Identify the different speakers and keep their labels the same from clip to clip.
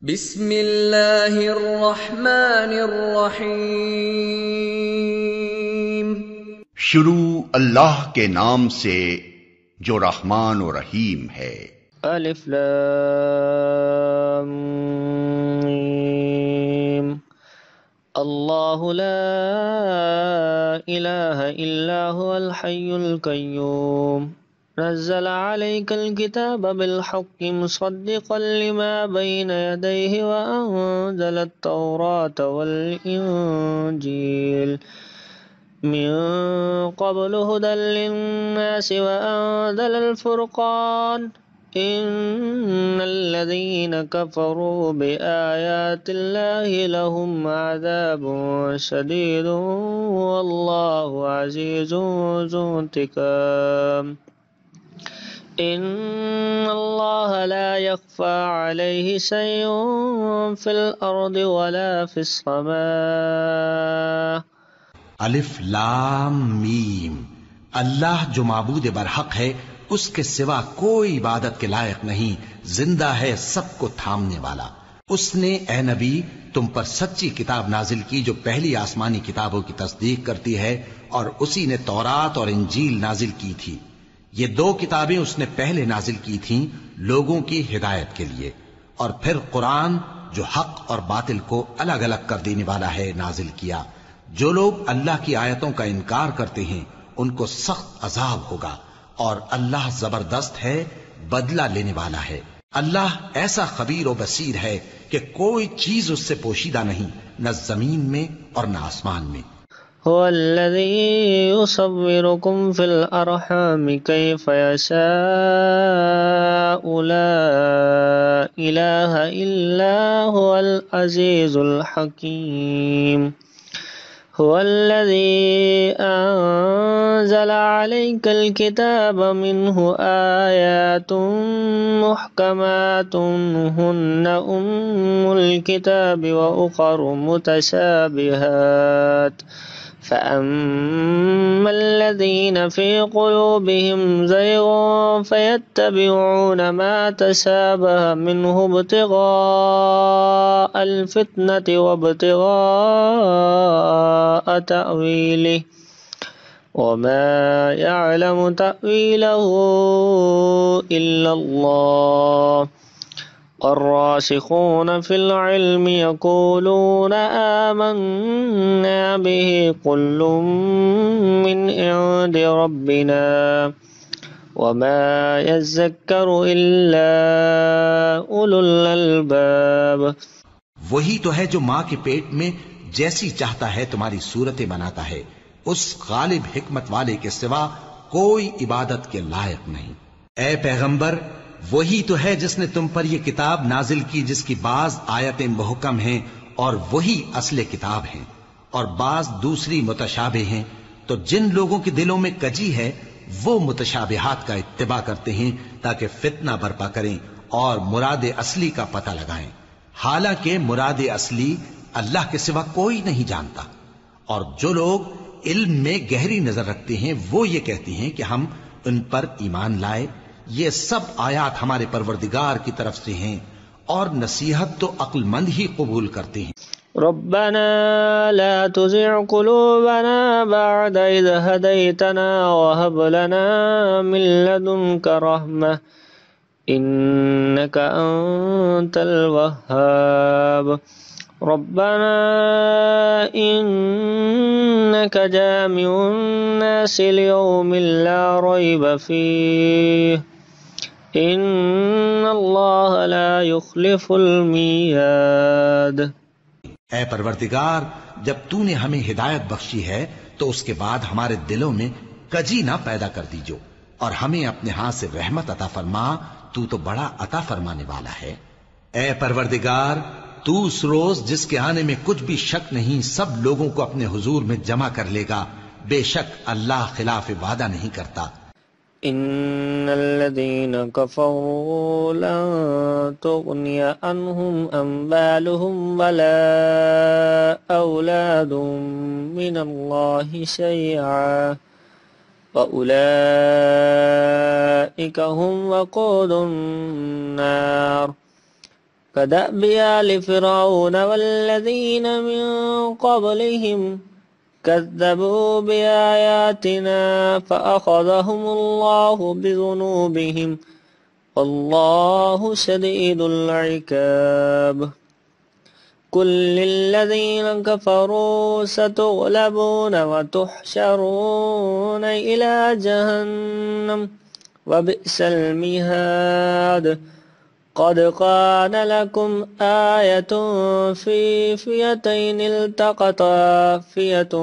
Speaker 1: بسم اللہ الرحمن الرحیم۔
Speaker 2: شروع اللہ کے نام سے جو رحمان و رحیم ہے۔
Speaker 3: الف لام میم۔ اللہ لا الہ الا هو الحی القیوم نزل عليك الكتاب بالحق مصدقا لما بين يديه وأنزل التوراة والإنجيل من قبل هدى للناس وأنزل الفرقان إن الذين كفروا بآيات الله لهم عذاب شديد والله عزيز ذو انتقام إن الله لا يخفى عليه شيء في الأرض ولا في السماء۔
Speaker 4: الف لام میم۔ اللہ جو معبود برحق ہے اس کے سوا کوئی عبادت کے لائق نہیں، زندہ ہے، سب کو تھامنے والا۔ اس نے اے نبی تم پر سچی کتاب نازل کی جو پہلی آسمانی کتابوں کی تصدیق کرتی ہے، اور اسی نے تورات اور انجیل نازل کی تھی۔ یہ دو کتابیں اس نے پہلے نازل کی تھیں لوگوں کی ہدایت کے لیے، اور پھر قرآن جو حق اور باطل کو الگ الگ کر دینے والا ہے نازل کیا۔ جو لوگ اللہ کی آیتوں کا انکار کرتے ہیں ان کو سخت عذاب ہوگا، اور اللہ زبردست ہے، بدلہ لینے والا ہے۔ اللہ ایسا خبیر و بصیر ہے کہ کوئی چیز اس سے پوشیدہ نہیں، نہ زمین میں اور نہ آسمان میں۔
Speaker 3: هو الذي يصوركم في الأرحام كيف يشاء لا إله إلا هو العزيز الحكيم هو الذي أنزل عليك الكتاب منه آيات محكمات هن الكتاب وأخر متشابهات فأما الذين في قلوبهم زيغ فيتبعون ما تشابه منه ابتغاء الفتنة وابتغاء تأويله وما يعلم تأويله إلا الله الراسخون في العلم يقولون آمنا به كل من عند ربنا وما يذكر إلا أولو الألباب۔
Speaker 4: وہی تو ہے جو ماں کے پیٹ میں جیسی چاہتا ہے تمہاری صورتیں بناتا ہے، اس غالب حکمت والے کے سوا کوئی عبادت کے لائق نہیں۔ اے پیغمبر، وہی تو ہے جس نے تم پر یہ کتاب نازل کی جس کی بعض آیتیں محکم ہیں اور وہی اصل کتاب ہیں، اور بعض دوسری متشابہ ہیں۔ تو جن لوگوں کے دلوں میں کجی ہے وہ متشابہات کا اتباع کرتے ہیں تاکہ فتنہ برپا کریں اور مراد اصلی کا پتہ لگائیں، حالانکہ مراد اصلی اللہ کے سوا کوئی نہیں جانتا۔ اور جو لوگ علم میں گہری نظر رکھتے ہیں وہ یہ کہتے ہیں کہ ہم ان پر ایمان لائے۔ یہ سب آیات ہمارے پروردگار کی طرف سے ہیں، اور نصیحت تو عقل مند ہی قبول کرتے ہیں۔
Speaker 3: ربنا لا تزغ قلوبنا بعد إذ هديتنا وهب لنا من لدنك رحمة إنك أنت الوهاب ربنا إنك جامع الناس ليوم لا ريب فيه إن الله لا يخلف الميعاد۔
Speaker 4: اے پروردگار، جب تو نے ہمیں ہدایت بخشی ہے تو اس کے بعد ہمارے دلوں میں کجی نہ پیدا کر دیجو، اور ہمیں اپنے ہاتھ سے رحمت عطا فرما، تو تو بڑا عطا فرمانے والا ہے۔ اے پروردگار، تو اس روز جس کے آنے میں کچھ بھی شک نہیں سب لوگوں کو اپنے حضور میں جمع کر لے گا، بے شک اللہ خلاف وعدہ نہیں کرتا۔
Speaker 3: إن الذين كفروا لن تغني عنهم أموالهم ولا أولادهم من الله شيئا وأولئك هم وقود النار كدأب آل فرعون والذين من قبلهم كذبوا بآياتنا فأخذهم الله بذنوبهم والله شديد العقاب قل للذين كفروا ستغلبون وتحشرون إلى جهنم وبئس المهاد قد كان لكم آية في فئتين التقتا فئة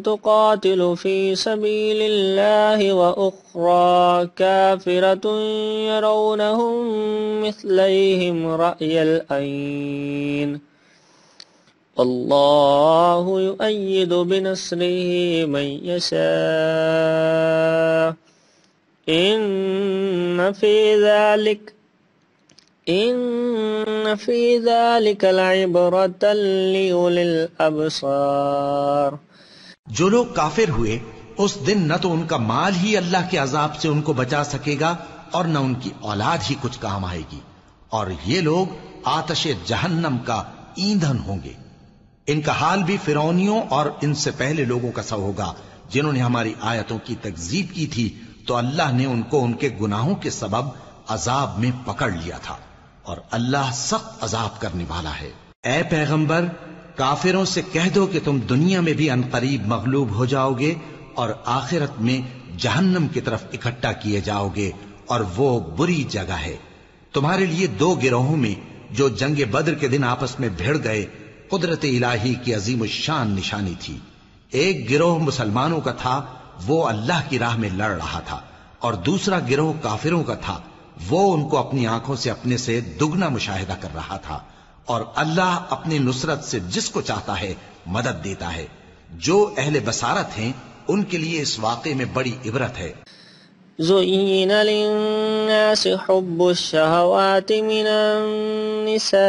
Speaker 3: تقاتل في سبيل الله وأخرى كافرة يرونهم مثليهم رأي العين والله يؤيد بنصره من يشاء إن في ذلك لعبرة لأولي الأبصار۔
Speaker 4: جو لوگ کافر ہوئے اس دن نہ تو ان کا مال ہی اللہ کے عذاب سے ان کو بچا سکے گا اور نہ ان کی اولاد ہی کچھ کام آئے گی، اور یہ لوگ آتش جہنم کا ایندھن ہوں گے۔ ان کا حال بھی فرعونیوں اور ان سے پہلے لوگوں کا سا ہوگا جنہوں نے ہماری آیتوں کی تکذیب کی تھی، تو اللہ نے ان کو ان کے گناہوں کے سبب عذاب میں پکڑ لیا تھا، اور اللہ سخت عذاب کرنے والا ہے۔ اے پیغمبر، کافروں سے کہہ دو کہ تم دنیا میں بھی عنقریب مغلوب ہو جاؤ گے اور آخرت میں جہنم کی طرف اکٹھا کیے جاؤ گے، اور وہ بری جگہ ہے۔ تمہارے لیے دو گروہوں میں جو جنگ بدر کے دن آپس میں بھیڑ گئے قدرت الہی کی عظیم الشان نشانی تھی۔ ایک گروہ مسلمانوں کا تھا، وہ اللہ کی راہ میں لڑ رہا تھا، اور دوسرا گروہ کافروں کا تھا، وہ ان کو اپنی آنکھوں سے اپنے سے دگنا مشاہدہ کر رہا تھا، اور اللہ اپنی نصرت سے جس کو چاہتا ہے مدد دیتا ہے۔ جو اہل بصارت ہیں ان کے لیے اس واقعے میں بڑی عبرت ہے۔
Speaker 3: زين للناس حب الشهوات من النساء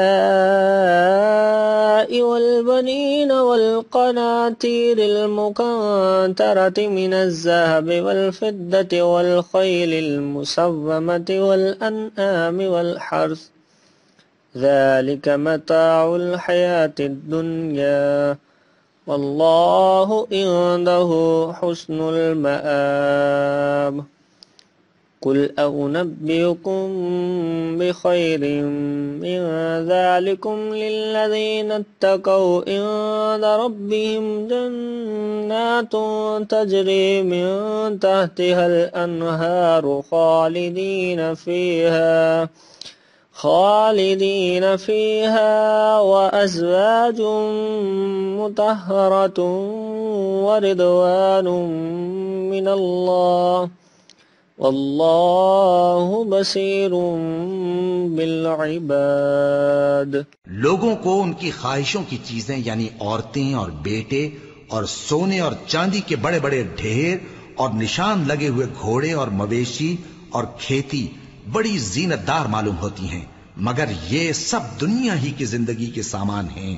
Speaker 3: والبنين والقناطير المقنطرة من الذهب والفضة والخيل المسومة والأنعام والحرث ذلك متاع الحياة الدنيا والله عنده حسن المآب قل أنبئكم بخير من ذلكم للذين اتقوا عند ربهم جنات تجري من تحتها الأنهار خالدين فيها وأزواج مطهرة ورضوان من الله واللہ بصیر بالعباد۔
Speaker 4: لوگوں کو ان کی خواہشوں کی چیزیں یعنی عورتیں اور بیٹے اور سونے اور چاندی کے بڑے بڑے ڈھیر اور نشان لگے ہوئے گھوڑے اور مویشی اور کھیتی بڑی زینت دار معلوم ہوتی ہیں، مگر یہ سب دنیا ہی کی زندگی کے سامان ہیں،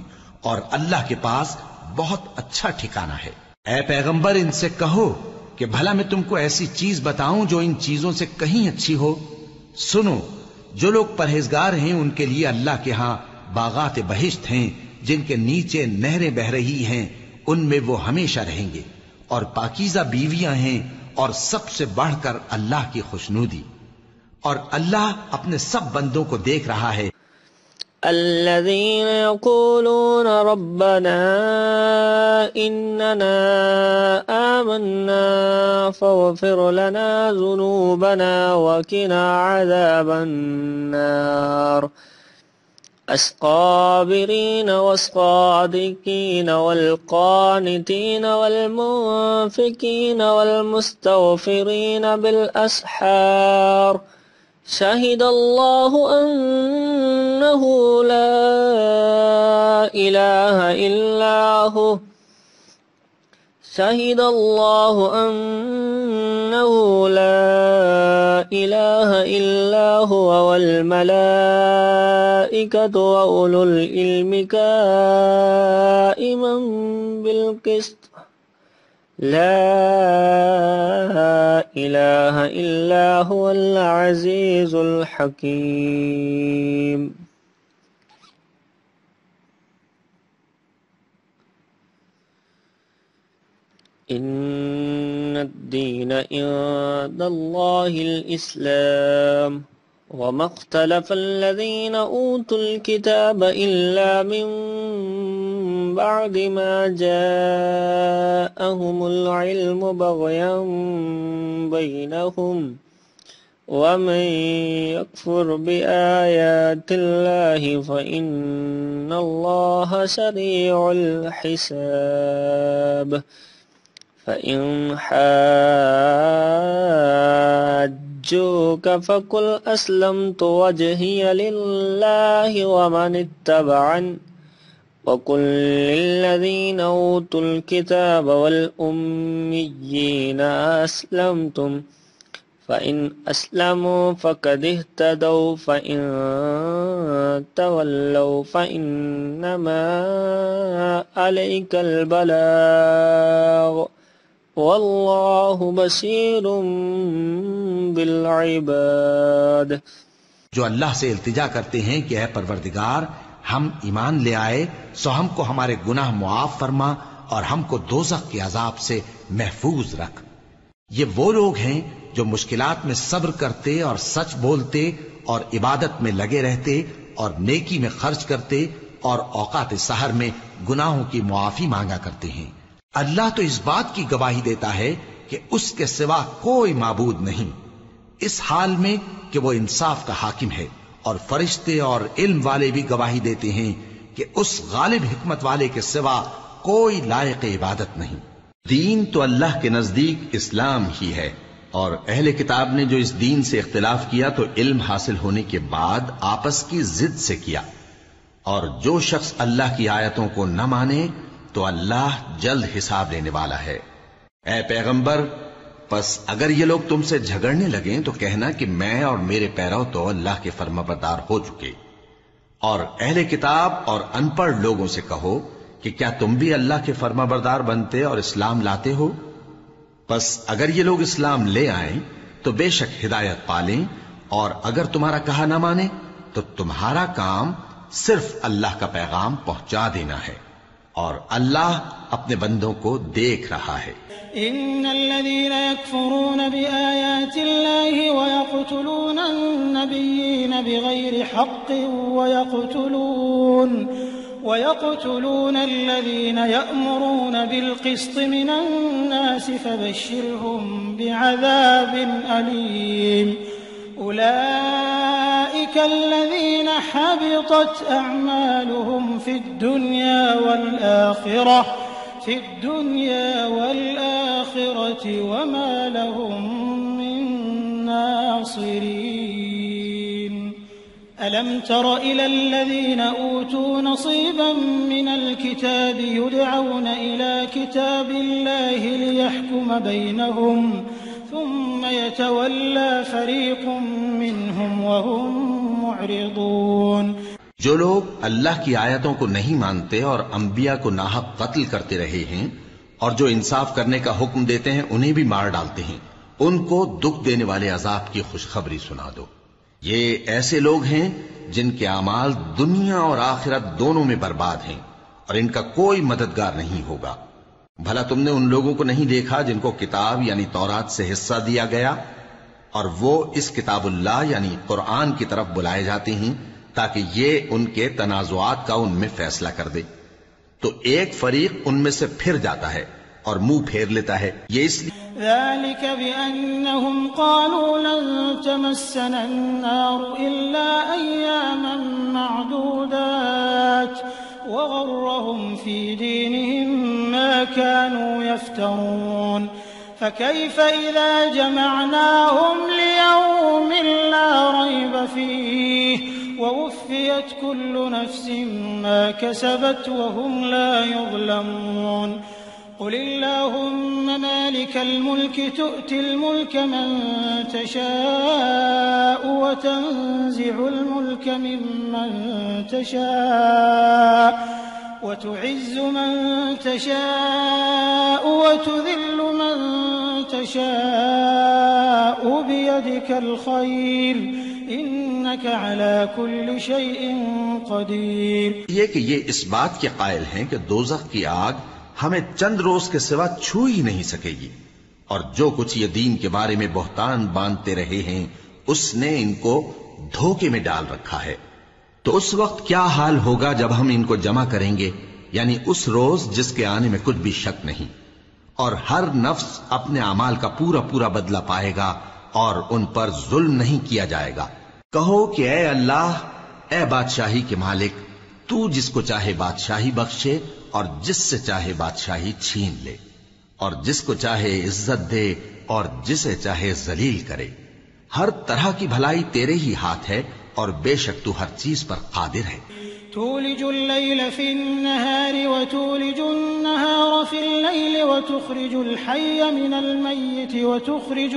Speaker 4: اور اللہ کے پاس بہت اچھا ٹھکانہ ہے۔ اے پیغمبر، ان سے کہو کہ بھلا میں تم کو ایسی چیز بتاؤں جو ان چیزوں سے کہیں اچھی ہو؟ سنو، جو لوگ پرہیزگار ہیں ان کے لیے اللہ کے ہاں باغات بہشت ہیں جن کے نیچے نہریں بہ رہی ہیں، ان میں وہ ہمیشہ رہیں گے، اور پاکیزہ بیویاں ہیں، اور سب سے بڑھ کر اللہ کی خوشنودی، اور اللہ اپنے سب بندوں کو دیکھ رہا ہے۔
Speaker 3: الذين يقولون ربنا إننا آمنا فاغفر لنا ذنوبنا وقنا عذاب النار الصابرين والصادقين والقانتين والمنفقين والمستغفرين بالأسحار شهد الله أنه لا إله إلا هو شهد الله أنه لا إله إلا هو والملائكة وأولو العلم قائما بالقسط لا إله إلا هو العزيز الحكيم۔ إن الدين عند الله الإسلام وما اختلف الذين أوتوا الكتاب إلا من بعد ما جاءهم العلم بغيا بينهم ومن يكفر بآيات الله فإن الله سريع الحساب فإن حاجوك فقل أسلمت وجهي لله ومن اتبعني وقل للذين أوتوا الكتاب والأميين أسلمتم فإن أسلموا فقد اهتدوا فإن تولوا فإنما عليك البلاغ واللہ بصیر بالعباد۔
Speaker 4: جو اللہ سے التجا کرتے ہیں کہ اے پروردگار ہم ایمان لے آئے سو ہم کو ہمارے گناہ معاف فرما اور ہم کو دوزخ کے عذاب سے محفوظ رکھ۔ یہ وہ لوگ ہیں جو مشکلات میں صبر کرتے اور سچ بولتے اور عبادت میں لگے رہتے اور نیکی میں خرچ کرتے اور اوقات سحر میں گناہوں کی معافی مانگا کرتے ہیں۔ اللہ تو اس بات کی گواہی دیتا ہے کہ اس کے سوا کوئی معبود نہیں، اس حال میں کہ وہ انصاف کا حاکم ہے، اور فرشتے اور علم والے بھی گواہی دیتے ہیں کہ اس غالب حکمت والے کے سوا کوئی لائق عبادت نہیں۔ دین تو اللہ کے نزدیک اسلام ہی ہے، اور اہل کتاب نے جو اس دین سے اختلاف کیا تو علم حاصل ہونے کے بعد آپس کی ضد سے کیا، اور جو شخص اللہ کی آیتوں کو نہ مانے تو اللہ جلد حساب لینے والا ہے۔ اے پیغمبر پس اگر یہ لوگ تم سے جھگڑنے لگیں تو کہنا کہ میں اور میرے پیرو تو اللہ کے فرمانبردار ہو چکے، اور اہل کتاب اور ان پڑھ لوگوں سے کہو کہ کیا تم بھی اللہ کے فرمانبردار بنتے اور اسلام لاتے ہو؟ پس اگر یہ لوگ اسلام لے آئیں تو بے شک ہدایت پالیں، اور اگر تمہارا کہا نہ مانے تو تمہارا کام صرف اللہ کا پیغام پہنچا دینا ہے، اور اللہ اپنے بندوں کو دیکھ رہا ہے۔
Speaker 5: ان الذين يكفرون بآيات الله ويقتلون النبيين بغير حق ويقتلون الذين يأمرون بالقسط من الناس فبشرهم بعذاب أليم أولئك الذين حبطت أعمالهم في الدنيا والآخرة وما لهم من ناصرين ألم تر إلى الذين أوتوا نصيبا من الكتاب يدعون إلى كتاب الله ليحكم بينهم ثم يتولى فريق منهم وهم معرضون۔
Speaker 4: جو لوگ اللہ کی آیتوں کو نہیں مانتے اور انبیاء کو ناحق قتل کرتے رہے ہیں اور جو انصاف کرنے کا حکم دیتے ہیں انہیں بھی مار ڈالتے ہیں، ان کو دکھ دینے والے عذاب کی خوشخبری سنا دو۔ یہ ایسے لوگ ہیں جن کے اعمال دنیا اور آخرت دونوں میں برباد ہیں، اور ان کا کوئی مددگار نہیں ہوگا۔ بھلا تم نے ان لوگوں کو نہیں دیکھا جن کو کتاب یعنی تورات سے حصہ دیا گیا، اور وہ اس کتاب اللہ یعنی قرآن کی طرف بلائے جاتے ہیں تاکہ یہ ان کے تنازعات کا ان میں فیصلہ کر دے، تو ایک فریق ان میں سے پھر جاتا ہے اور منہ پھیر لیتا ہے۔ یہ اس لیے
Speaker 5: ذلك بأنهم قالوا لن تمسنا النار إلا أياما معدودات وغرهم في دينهم ما كانوا يفترون فكيف إذا جمعناهم ليوم لا ريب فيه ووفيت كل نفس ما كسبت وهم لا يظلمون قل اللهم مالك الملك تؤتي الملك من تشاء وتنزع الملك ممن تشاء وتعز من تشاء وتذل من تشاء بيدك الخير إنك على كل شيء قدير۔
Speaker 4: یہ کہ یہ اس بات کے قائل ہیں کہ دوزخ کی آگ ہمیں چند روز کے سوا چھو ہی نہیں سکے گی، اور جو کچھ یہ دین کے بارے میں بہتان باندھتے رہے ہیں اس نے ان کو دھوکے میں ڈال رکھا ہے۔ تو اس وقت کیا حال ہوگا جب ہم ان کو جمع کریں گے، یعنی اس روز جس کے آنے میں کچھ بھی شک نہیں، اور ہر نفس اپنے اعمال کا پورا پورا بدلہ پائے گا اور ان پر ظلم نہیں کیا جائے گا۔ کہو کہ اے اللہ، اے بادشاہی کے مالک، تو جس کو چاہے بادشاہی بخشے اور جس سے چاہے بادشاہی چھین لے، اور جس کو چاہے عزت دے اور جسے چاہے ذلیل کرے۔ ہر طرح کی بھلائی تیرے ہی ہاتھ ہے، اور بے شک تو ہر چیز پر قادر ہے۔
Speaker 5: تولج الليل في النهار وتولج النهار في الليل وتخرج الحي من الميت وتخرج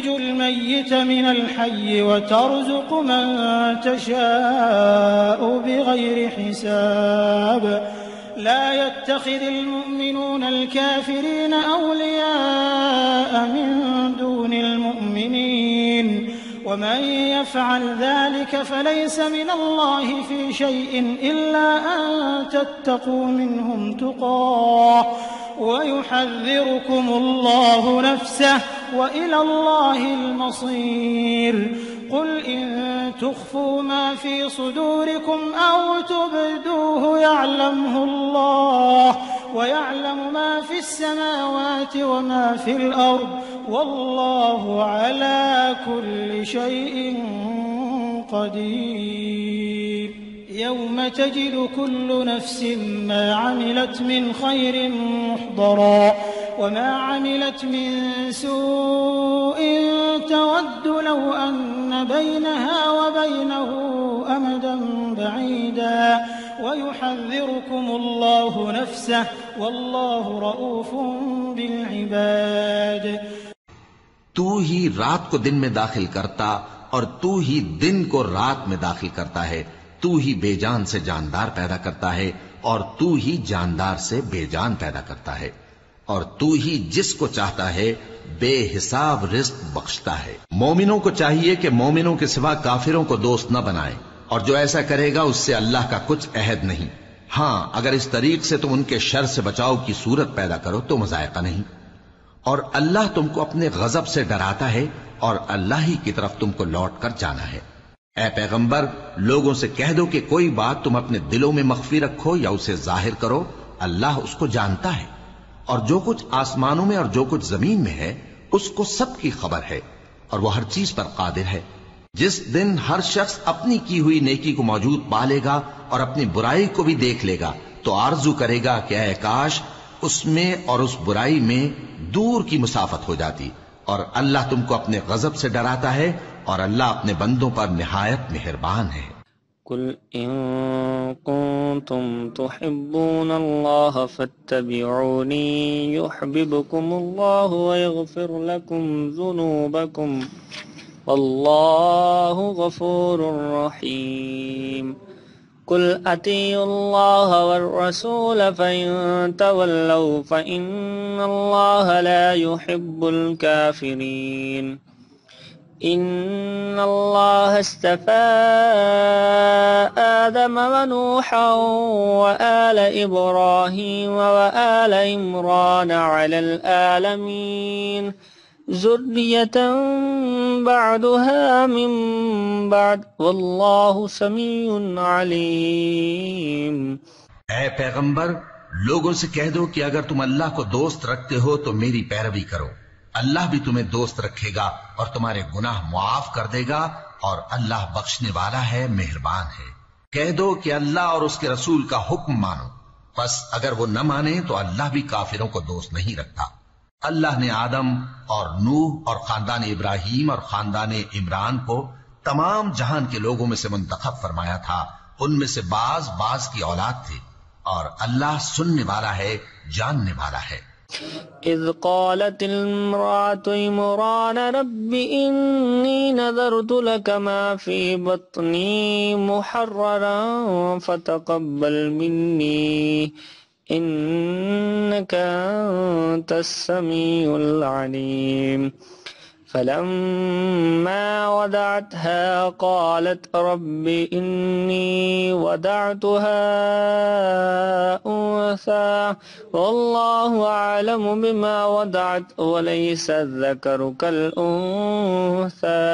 Speaker 5: الميت من الحي وترزق من تشاء بغير حساب لا يتخذ المؤمنون الكافرين أولياء من دون المؤمنين ومن يفعل ذلك فليس من الله في شيء إلا أن تتقوا منهم تقاه ويحذركم الله نفسه وإلى الله المصير قل إن تخفوا ما في صدوركم أو تبدوه يعلمه الله ويعلم ما في السماوات وما في الأرض والله على كل شيء قدير يوم تجد كل نفس ما عملت من خير محضرا وما عملت من سوء تود لو أن بينها وبينه أمدا بعيدا ويحذركم الله نفسه والله رؤوف بالعباد۔
Speaker 4: تو ہی رات کو دن میں داخل کرتا اور تو ہی دن کو رات میں داخل کرتا ہے، تو ہی بے جان سے جاندار پیدا کرتا ہے اور تو ہی جاندار سے بے جان پیدا کرتا ہے، اور تو ہی جس کو چاہتا ہے بے حساب رزق بخشتا ہے۔ مومنوں کو چاہیے کہ مومنوں کے سوا کافروں کو دوست نہ بنائیں، اور جو ایسا کرے گا اس سے اللہ کا کچھ عہد نہیں۔ ہاں اگر اس طریق سے تم ان کے شر سے بچاؤ کی صورت پیدا کرو تو مذائقہ نہیں، اور اللہ تم کو اپنے غضب سے ڈراتا ہے اور اللہ ہی کی طرف تم کو لوٹ کر جانا ہے۔ اے پیغمبر، لوگوں سے کہہ دو کہ کوئی بات تم اپنے دلوں میں مخفی رکھو یا اسے ظاہر کرو، اللہ اس کو جانتا ہے، اور جو کچھ آسمانوں میں اور جو کچھ زمین میں ہے اس کو سب کی خبر ہے، اور وہ ہر چیز پر قادر ہے۔ جس دن ہر شخص اپنی کی ہوئی نیکی کو موجود پا لے گا اور اپنی برائی کو بھی دیکھ لے گا تو آرزو کرے گا کہ اے کاش اس میں اور اس برائی میں دور کی مسافت ہو جاتی، اور اللہ تم کو اپنے غضب سے ڈراتا ہے اور اللہ اپنے بندوں پر نہایت مہربان ہے۔
Speaker 3: قل إن كنتم تحبون الله فاتبعوني يحببكم الله ويغفر لكم ذنوبكم والله غفور رحيم قل أطيعوا الله والرسول فإن تولوا فإن الله لا يحب الكافرين إن الله اصطفى آدم ونوحا وآل إبراهيم وآل عمران على العالمين ذرية بعدها من بعد والله سميع عليم۔
Speaker 4: اے پیغمبر، لوگوں سے کہہ دو کہ اگر تم اللہ کو دوست رکھتے ہو تو میری پیروی کرو، اللہ بھی تمہیں دوست رکھے گا اور تمہارے گناہ معاف کر دے گا، اور اللہ بخشنے والا ہے، مہربان ہے۔ کہہ دو کہ اللہ اور اس کے رسول کا حکم مانو، پس اگر وہ نہ مانے تو اللہ بھی کافروں کو دوست نہیں رکھتا۔ اللہ نے آدم اور نوح اور خاندان ابراہیم اور خاندان عمران کو تمام جہان کے لوگوں میں سے منتخب فرمایا تھا، ان میں سے بعض کی اولاد تھے، اور اللہ سننے والا ہے، جاننے والا ہے۔
Speaker 3: إذ قالت المرأة عمران رب إني نذرت لك ما في بطني محررا فتقبل مني إنك أنت السميع العليم فلما وضعتها قالت رب إني وضعتها أنثى والله أعلم بما وضعت وليس الذكر كالأنثى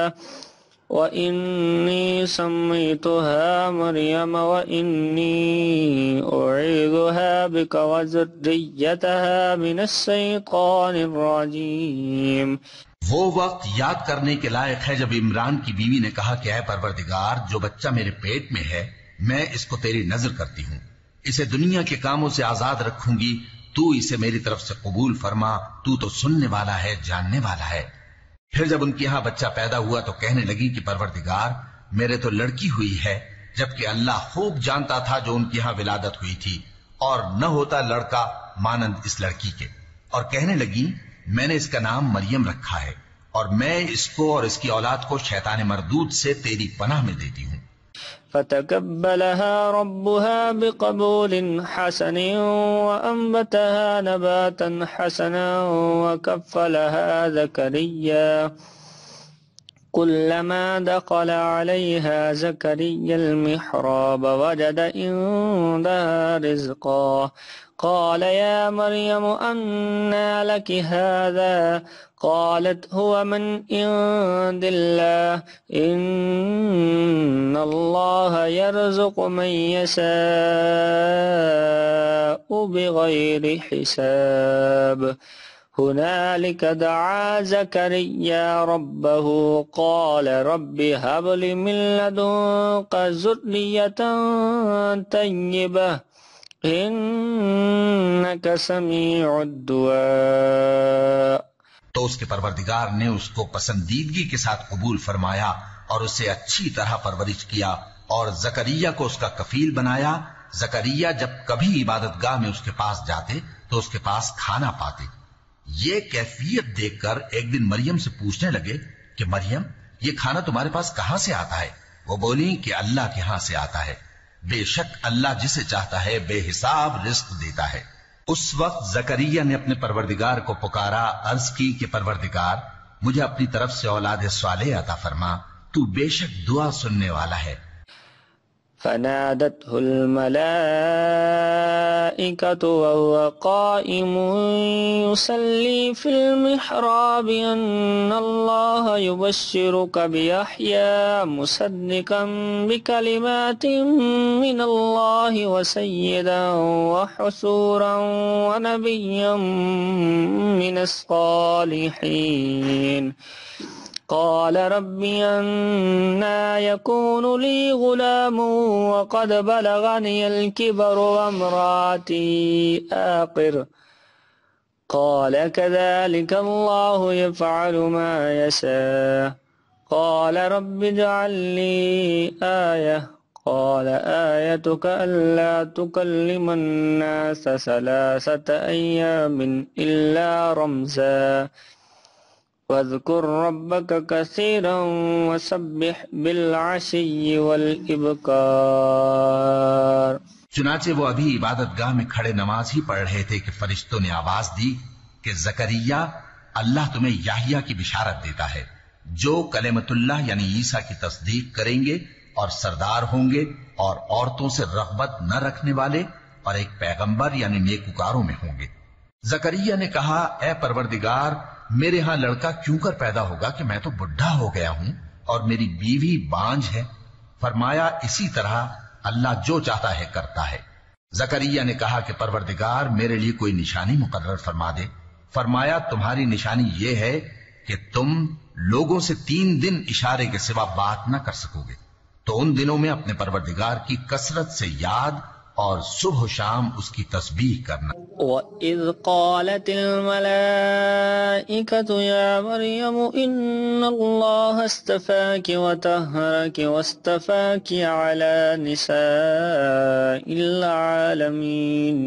Speaker 3: وإني سميتها مريم وإني أعيذها بك وذريتها من الشيطان الرجيم۔
Speaker 4: وہ وقت یاد کرنے کے لائق ہے جب عمران کی بیوی نے کہا کہ اے پروردگار، جو بچہ میرے پیٹ میں ہے میں اس کو تیری نذر کرتی ہوں، اسے دنیا کے کاموں سے آزاد رکھوں گی، تو اسے میری طرف سے قبول فرما، تو سننے والا ہے، جاننے والا ہے۔ پھر جب ان کے ہاں بچہ پیدا ہوا تو کہنے لگی کہ پروردگار میرے تو لڑکی ہوئی ہے، جبکہ اللہ خوب جانتا تھا جو ان کے ہاں ولادت ہوئی تھی، اور نہ ہوتا لڑکا مانند اس لڑکی کے۔ اور کہنے لگی میں نے اس کا نام مریم رکھا ہے، اور میں اس کو اور اس کی اولاد کو شیطان مردود سے تیری پناہ میں دیتی ہوں۔
Speaker 3: فتقبلها ربها بقبول حسن وأنبتها نباتا حسنا وكفلها زكريا كلما دخل عليها زكريا المحراب وجد عندها رزقا قال يا مريم أنى لك هذا قالت هو من عند الله إن الله يرزق من يشاء بغير حساب هنالك دعا زكريا ربه قال رب هب لي من لدنك ذرية طيبة إنك سميع الدعاء۔
Speaker 4: تو اس کے پروردگار نے اس کو پسندیدگی کے ساتھ قبول فرمایا اور اسے اچھی طرح پرورش کیا اور زکریا کو اس کا کفیل بنایا۔ زکریا جب کبھی عبادت گاہ میں اس کے پاس جاتے تو اس کے پاس کھانا پاتے۔ یہ کیفیت دیکھ کر ایک دن مریم سے پوچھنے لگے کہ مریم یہ کھانا تمہارے پاس کہاں سے آتا ہے؟ وہ بولی کہ اللہ کے ہاں سے آتا ہے، بے شک اللہ جسے چاہتا ہے بے حساب رزق دیتا ہے۔ اس وقت زکریا نے اپنے پروردگار کو پکارا، عرض کی کہ پروردگار مجھے اپنی طرف سے اولاد صالح عطا فرما، تو بے شک دعا سننے والا ہے۔
Speaker 3: فنادته الملائكة وهو قائم يصلي في المحراب أن الله يبشرك بيحيى مصدقا بكلمات من الله وسيدا وحسورا ونبيا من الصالحين قال رب أنى يكون لي غلام وقد بلغني الكبر وامرأتي آقر قال كذلك الله يفعل ما يشاء قال رب اجعل لي آية قال آيتك ألا تكلم الناس 3 أيام إلا رمزا واذكر ربك كثيرا وسبح بالعشي والإبكار۔
Speaker 4: چنانچہ وہ ابھی عبادت گاہ میں کھڑے نماز ہی پڑھ رہے تھے کہ فرشتوں نے آواز دی کہ زکریا اللہ تمہیں یحییٰ کی بشارت دیتا ہے جو کلمت اللہ یعنی عیسیٰ کی تصدیق کریں گے اور سردار ہوں گے اور عورتوں سے رغبت نہ رکھنے والے اور ایک پیغمبر یعنی نیکوکاروں میں ہوں گے۔ زکریا نے کہا اے پروردگار میرے ہاں لڑکا کیوں کر پیدا ہوگا کہ میں تو بڈھا ہو گیا ہوں اور میری بیوی بانجھ ہے۔ فرمایا اسی طرح اللہ جو چاہتا ہے کرتا ہے۔ زکریا نے کہا کہ پروردگار میرے لیے کوئی نشانی مقرر فرما دے۔ فرمایا تمہاری نشانی یہ ہے کہ تم لوگوں سے 3 دن اشارے کے سوا بات نہ کر سکو گے، تو ان دنوں میں اپنے پروردگار کی کثرت سے یاد اور صبح و شام اس کی تسبیح کرنا۔
Speaker 3: وَإِذْ قَالَتِ الْمَلَائِكَةُ يَا مَرْيَمُ إِنَّ اللَّهَ اصْطَفَاكِ وَطَهَّرَكِ وَاصْطَفَاكِ عَلَى نِسَاءِ الْعَالَمِينَ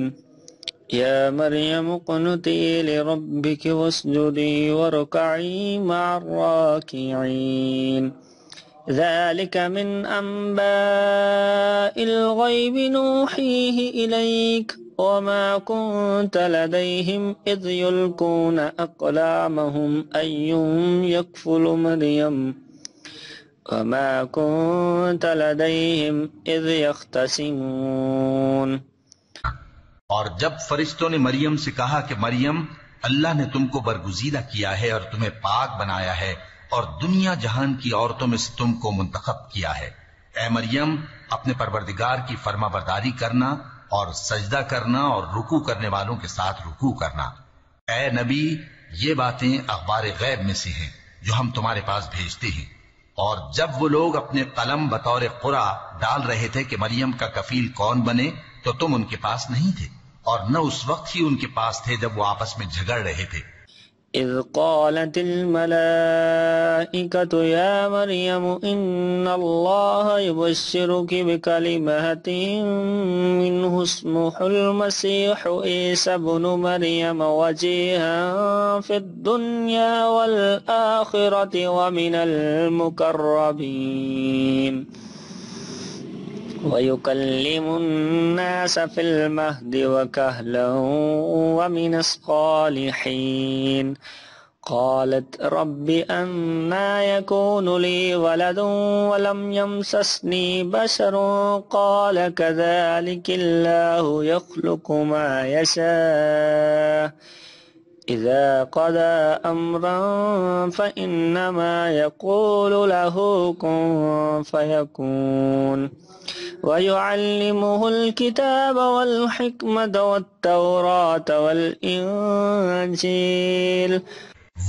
Speaker 3: يَا مَرْيَمُ اقْنُتِي لِرَبِّكِ وَاسْجُدِي وَارْكَعِي مَعَ الرَّاكِعِينَ ذلك من أنباء الغيب نوحيه إليك وما كنت لديهم إذ يلقون أقلامهم أيهم يكفل مريم وما كنت لديهم إذ يختصمون.
Speaker 4: اور جب فرشتوں نے مریم سے کہا کہ مریم اللہ نے تم کو برگزیدہ کیا ہے اور تمہیں پاک بنایا ہے اور دنیا جہان کی عورتوں میں سے تم کو منتخب کیا ہے، اے مریم اپنے پروردگار کی فرما برداری کرنا اور سجدہ کرنا اور رکوع کرنے والوں کے ساتھ رکوع کرنا. اے نبی یہ باتیں اخبار غیب میں سے ہیں جو ہم تمہارے پاس بھیجتے ہیں. اور جب وہ لوگ اپنے قلم بطور قرعہ ڈال رہے تھے کہ مریم کا کفیل کون بنے تو تم ان کے پاس نہیں تھے اور نہ اس وقت ہی ان کے پاس تھے جب وہ آپس میں جھگڑ رہے تھے.
Speaker 3: إذ قالت الملائكة يا مريم إن الله يبشرك بكلمة منه اسمه المسيح عيسى ابن مريم وجيها في الدنيا والآخرة ومن المقربين ويكلم الناس في المهد وكهلا ومن الصالحين. قالت رب أنى يكون لي ولد ولم يمسسني بشر قال كذلك الله يخلق ما يشاء إذا قضى أمرا فإنما يقول له كن فيكون. ويعلمه الكتاب والحكمة والتوراة والإنجيل.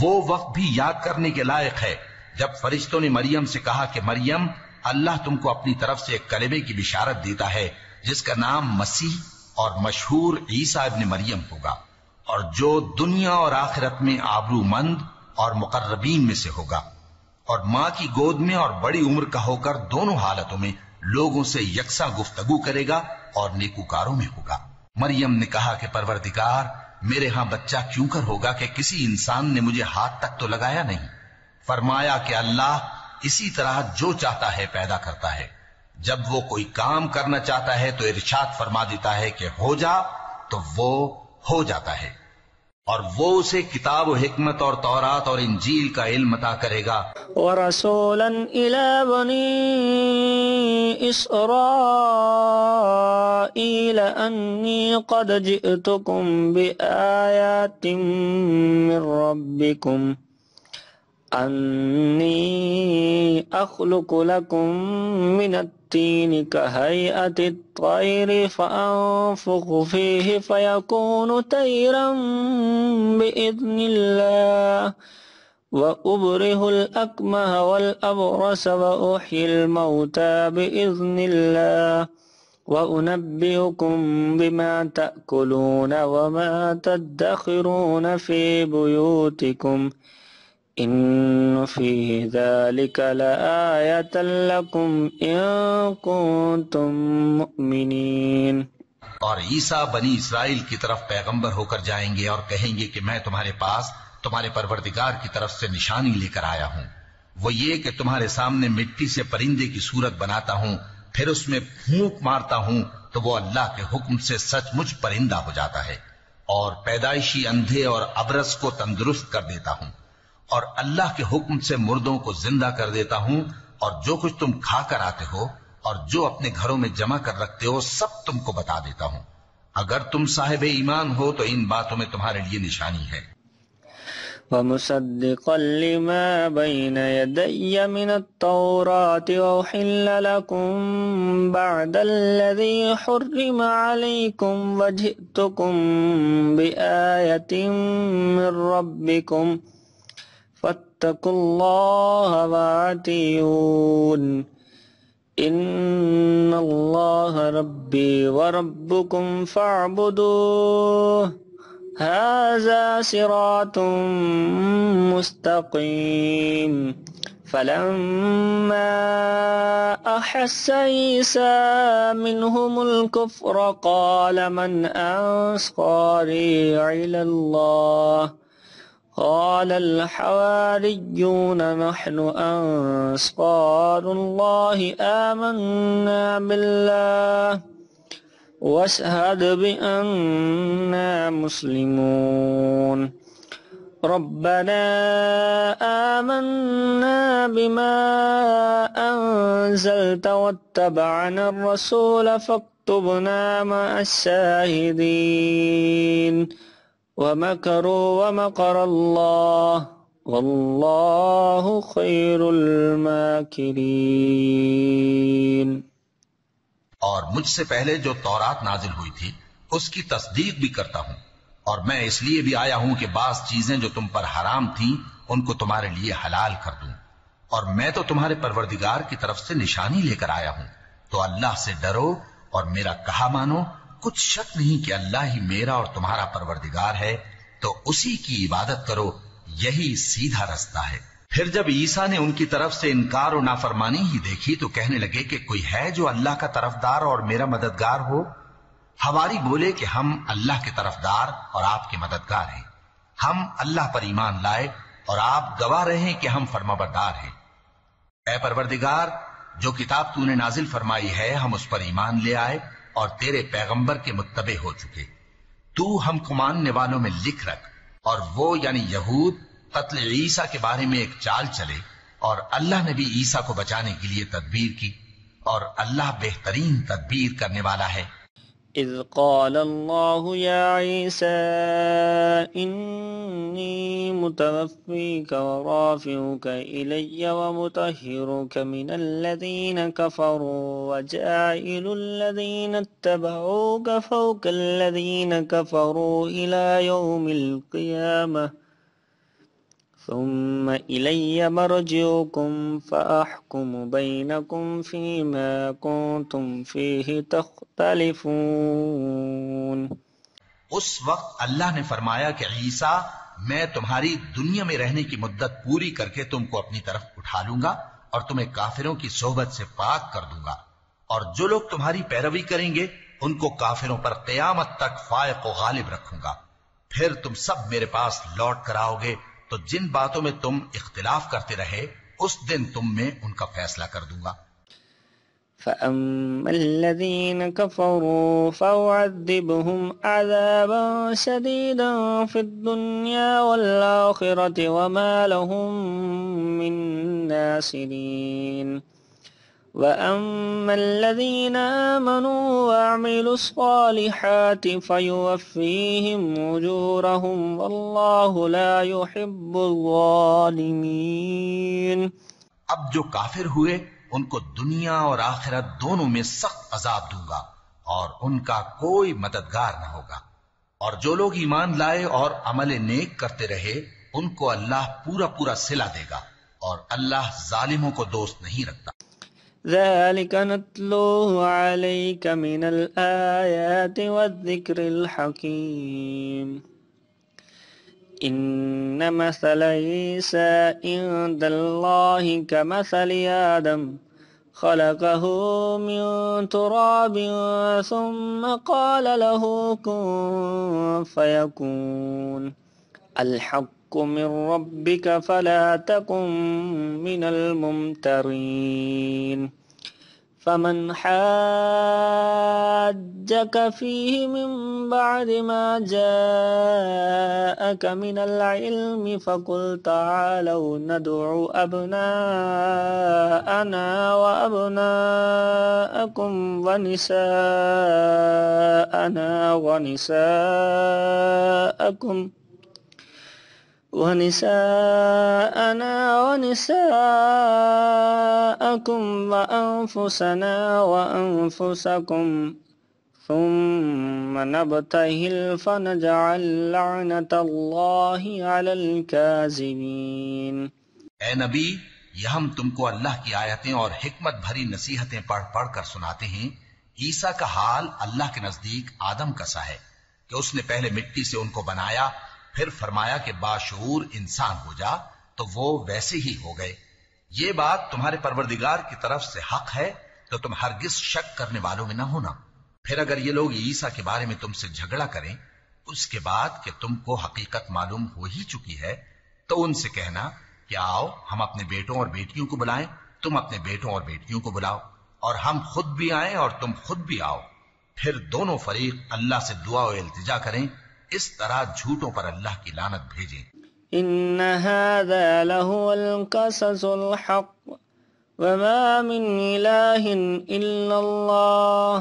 Speaker 4: وہ وقت بھی یاد کرنے کے لائق ہے جب فرشتوں نے مریم سے کہا کہ مریم اللہ تم کو اپنی طرف سے ایک کلمے کی بشارت دیتا ہے جس کا نام مسیح اور مشہور عیسیٰ ابن مریم ہوگا اور جو دنیا اور آخرت میں آبرو مند اور مقربین میں سے ہوگا اور ماں کی گود میں اور بڑی عمر کا ہو کر دونوں حالتوں میں لوگوں سے یکساں گفتگو کرے گا اور نیکوکاروں میں ہوگا. مریم نے کہا کہ پروردگار میرے ہاں بچہ کیوں کر ہوگا کہ کسی انسان نے مجھے ہاتھ تک تو لگایا نہیں. فرمایا کہ اللہ اسی طرح جو چاہتا ہے پیدا کرتا ہے، جب وہ کوئی کام کرنا چاہتا ہے تو ارشاد فرما دیتا ہے کہ ہو جا تو وہ ہو جاتا ہے، اور وہ اسے کتاب و حکمت اور تورات اور انجیل کا علم عطا کرے گا.
Speaker 3: ورسولا إلى بني إسرائيل أني قد جئتكم بآيات من ربكم أني أخلق لكم من الطين كهيئة الطير فأنفخ فيه فيكون طيرا بإذن الله وأبره الأكمه والأبرص وأحيي الموتى بإذن الله وأنبئكم بما تأكلون وما تدخرون في بيوتكم إن في ذلك لآية لكم إن كنتم مؤمنين.
Speaker 4: اور عیسیٰ بنی اسرائیل کی طرف پیغمبر ہو کر جائیں گے اور کہیں گے کہ میں تمہارے پاس تمہارے پروردگار کی طرف سے نشانی لے کر آیا ہوں. وہ یہ کہ تمہارے سامنے مٹی سے پرندے کی صورت بناتا ہوں، پھر اس میں پھونک مارتا ہوں تو وہ اللہ کے حکم سے سچ مچ پرندہ ہو جاتا ہے، اور پیدائشی اندھے اور ابرص کو تندرست کر دیتا ہوں، اور اللہ کے حکم سے مردوں کو زندہ کر دیتا ہوں، اور جو کچھ تم کھا کر آتے ہو اور جو اپنے گھروں میں جمع کر رکھتے ہو سب تم کو بتا دیتا ہوں. اگر تم صاحب ایمان ہو تو ان باتوں میں تمہارے لیے نشانی ہے.
Speaker 3: ومصدقا لما بين يدي من التوراة وأحل لكم بعد الذي حرم عليكم وجئتكم بآية من ربكم فاتقوا الله وأطيعون إن الله ربي وربكم فاعبدوه هذا صراط مستقيم. فلما أحس عيسى منهم الكفر قال من أنصاري إلى الله قال الحواريون نحن أنصار الله آمنا بالله واشهد بأننا مسلمون ربنا آمنا بما أنزلت واتبعنا الرسول فاكتبنا مع الشاهدين ومكروا ومكر الله والله خير الماكرين۔
Speaker 4: اور مجھ سے پہلے جو تورات نازل ہوئی تھی اس کی تصدیق بھی کرتا ہوں، اور میں اس لیے بھی آیا ہوں کہ بعض چیزیں جو تم پر حرام تھیں ان کو تمہارے لیے حلال کر دوں، اور میں تو تمہارے پروردگار کی طرف سے نشانی لے کر آیا ہوں، تو اللہ سے ڈرو اور میرا کہا مانو۔ کچھ شک نہیں کہ اللہ ہی میرا اور تمہارا پروردگار ہے، تو اسی کی عبادت کرو، یہی سیدھا رستہ ہے۔ پھر جب عیسیٰ نے ان کی طرف سے انکار و نافرمانی ہی دیکھی تو کہنے لگے کہ کوئی ہے جو اللہ کا طرفدار اور میرا مددگار ہو؟ حواری بولے کہ ہم اللہ کے طرفدار اور آپ کے مددگار ہیں، ہم اللہ پر ایمان لائے اور آپ گواہ رہے کہ ہم فرمانبردار ہیں۔ اے پروردگار، جو کتاب تو نے نازل فرمائی ہے ہم اس پر ایمان لے آئے اور تیرے پیغمبر کے متبع ہو چکے، تو ہم کو ماننے والوں میں لکھ رکھ۔ اور وہ یعنی یہود قتل عیسیٰ کے بارے میں ایک چال چلے، اور اللہ نے بھی عیسیٰ کو بچانے کے لیے تدبیر کی، اور اللہ بہترین تدبیر کرنے والا ہے۔
Speaker 3: اذ قال اللہ یا عیسیٰ انی متوفیک ورافعک الی ومطہرک من الذین کفروا وجاعل الذین اتبعوک فوق الذین کفروا الی یوم القیامہ ثم إلي مرجعكم فأحكم بينكم فيما كنتم فيه تختلفون۔
Speaker 4: اس وقت اللہ نے فرمایا کہ عیسیٰ، میں تمہاری دنیا میں رہنے کی مدت پوری کر کے تم کو اپنی طرف اٹھا لوں گا اور تمہیں کافروں کی صحبت سے پاک کر دوں گا، اور جو لوگ تمہاری پیروی کریں گے ان کو کافروں پر قیامت تک فائق و غالب رکھوں گا۔ پھر تم سب میرے پاس لوٹ کر آؤ گے تو جن باتوں میں تم اختلاف کرتے رہے اس دن تم میں ان کا فیصلہ کر دوں گا۔
Speaker 3: فَأَمَّا الَّذِينَ كَفَرُوا فَأُعَذِّبُهُمْ عَذَابًا شَدِيدًا فِي الدُّنْيَا وَالْآخِرَةِ وَمَا لَهُم مِّن نَّاصِرِينَ وَأَمَّا الَّذِينَ آمَنُوا وَعَمِلُوا الصَّالِحَاتِ فَيُوَفِّيهِمْ أُجُورَهُمْ وَاللَّهُ لَا يُحِبُّ الظَّالِمِينَ۔
Speaker 4: اب جو کافر ہوئے ان کو دنیا اور آخرت دونوں میں سخت عذاب دوں گا اور ان کا کوئی مددگار نہ ہوگا، اور جو لوگ ایمان لائے اور عمل نیک کرتے رہے ان کو اللہ پورا پورا صلہ دے گا، اور اللہ ظالموں کو دوست نہیں رکھتا۔
Speaker 3: ذلك نتلوه عليك من الآيات والذكر الحكيم إن مثل عيسى عند الله كمثل آدم خلقه من تراب ثم قال له كن فيكون الحق من ربك فلا تكن من الممترين فمن حاجك فيه من بعد ما جاءك من العلم فقل تعالوا ندع أبناءنا وأبناءكم ونساءنا ونساءكم وأنفسنا وأنفسكم ثم نبتهل فنجعل لعنة الله على الكاذبين۔
Speaker 4: اے نبی، یہ ہم تم کو اللہ کی آیتیں اور حکمت بھری نصیحتیں پڑھ پڑھ کر سناتے ہیں۔ عیسیٰ کا حال اللہ کے نزدیک آدم کا سا ہے کہ اس نے پہلے مٹی سے ان کو بنایا، پھر فرمایا کہ باشعور انسان ہو جا، تو وہ ویسے ہی ہو گئے۔ یہ بات تمہارے پروردگار کی طرف سے حق ہے، تو تم ہرگز شک کرنے والوں میں نہ ہونا۔ پھر اگر یہ لوگ عیسیٰ کے بارے میں تم سے جھگڑا کریں اس کے بعد کہ تم کو حقیقت معلوم ہو ہی چکی ہے، تو ان سے کہنا کہ آؤ ہم اپنے بیٹوں اور بیٹیوں کو بلائیں، تم اپنے بیٹوں اور بیٹیوں کو بلاؤ، اور ہم خود بھی آئیں اور تم خود بھی آؤ، پھر دونوں فریق اللہ سے دعا و التجا کریں، اس طرح جھوٹوں پر اللہ کی لعنت بھیجیں۔
Speaker 3: إن هذا لهو القصص الحق وما من إله إلا الله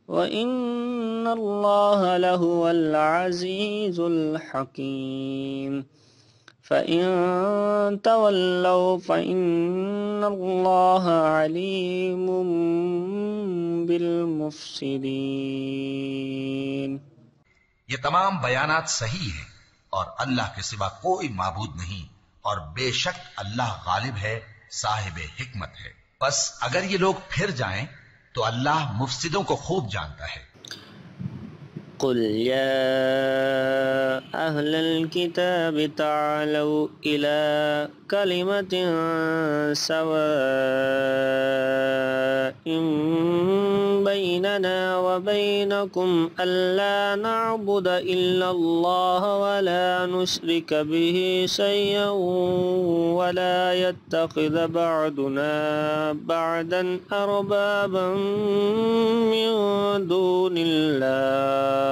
Speaker 3: وإن الله لهو العزيز الحكيم فإن تولوا فإن الله عليم بالمفسدين۔
Speaker 4: یہ تمام بیانات صحیح ہیں اور اللہ کے سوا کوئی معبود نہیں، اور بے شک اللہ غالب ہے، صاحب حکمت ہے۔ بس اگر یہ لوگ پھر جائیں تو اللہ مفسدوں کو خوب جانتا ہے۔
Speaker 3: قل يا أهل الكتاب تعالوا إلى كلمة سواء بيننا وبينكم ألا نعبد إلا الله ولا نشرك به شيئا ولا يتخذ بعضنا بعضا أربابا من دون الله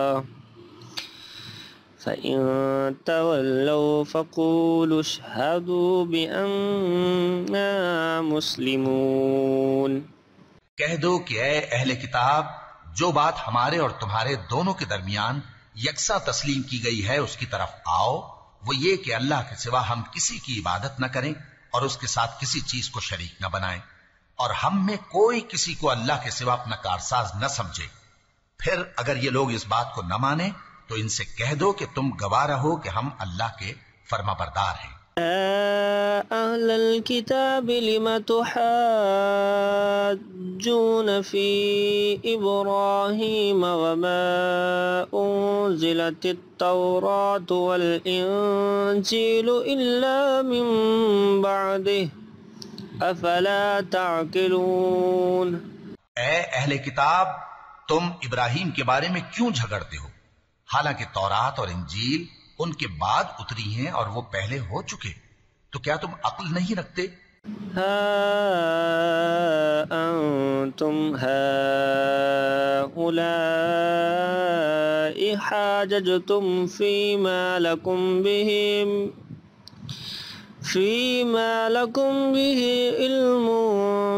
Speaker 3: فإن تولوا فقولوا اشهدوا بأننا مسلمون۔
Speaker 4: کہہ دو کہ اے اہل کتاب، جو بات ہمارے اور تمہارے دونوں کے درمیان یکساں تسلیم کی گئی ہے اس کی طرف آؤ، وہ یہ کہ اللہ کے سوا ہم کسی کی عبادت نہ کریں اور اس کے ساتھ کسی چیز کو شریک نہ بنائیں، اور ہم میں کوئی کسی کو اللہ کے سوا اپنا کارساز نہ سمجھے۔ پھر اگر یہ لوگ اس بات کو نہ مانیں تو ان سے کہہ دو کہ تم گواہ رہو کہ ہم اللہ کے فرما بردار ہیں۔
Speaker 3: أهل الكتاب لم تحاجون في إبراهيم وما أنزلت التوراة والإنجيل إلا من بعده أفلا تعقلون۔
Speaker 4: اے اہل کتاب، تم ابراہیم کے بارے میں کیوں جھگڑتے ہو، حالانکہ تورات اور انجیل ان کے بعد اتری ہیں اور وہ پہلے ہو چکے، تو کیا تم عقل نہیں رکھتے؟
Speaker 3: ها أنتم هؤلاء حاججتم فيما لكم به علم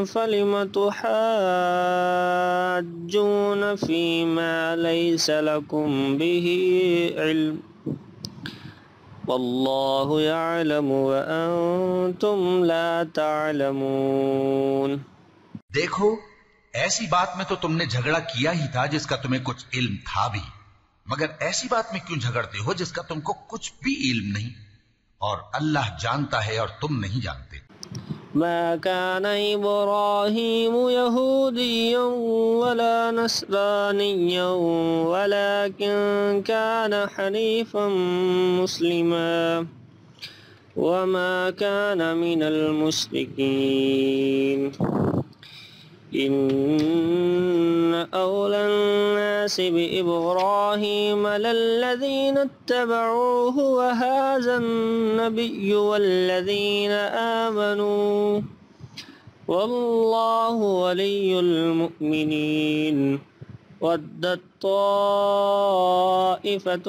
Speaker 3: فلم تحاجون فيما ليس لكم به علم والله يعلم وأنتم لا تعلمون۔
Speaker 4: دیکھو، ایسی بات میں تو تم نے جھگڑا کیا ہی تھا جس کا تمہیں کچھ علم تھا بھی، مگر ایسی بات میں کیوں جھگڑتے ہو جس کا تم کو کچھ بھی علم نہیں، اور اللہ جانتا ہے اور تم نہیں جانتے۔
Speaker 3: ما كان إبراهيم يهوديا ولا نصرانيا ولكن كان حنيفا مسلما وما كان من المشركين إن أولى الناس بإبراهيم للذين اتبعوه وهذا النبي والذين آمنوا والله ولي المؤمنين ودت طائفة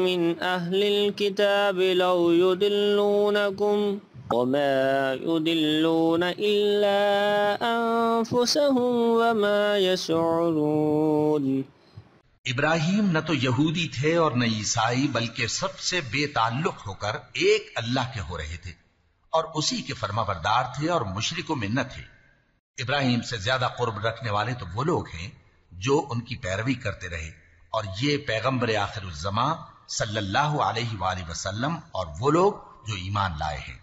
Speaker 3: من أهل الكتاب لو يضلونكم وما يضلون إلا أنفسهم وما يشعرون۔
Speaker 4: ابراہیم نہ تو یہودی تھے اور نہ عیسائی، بلکہ سب سے بے تعلق ہو کر ایک اللہ کے ہو رہے تھے اور اسی کے فرما بردار تھے اور مشرکوں میں نہ تھے۔ ابراہیم سے زیادہ قرب رکھنے والے تو وہ لوگ ہیں جو ان کی پیروی کرتے رہے، اور یہ پیغمبر آخر الزماں صلی اللہ علیہ وآلہ وسلم اور وہ لوگ جو ایمان لائے ہیں،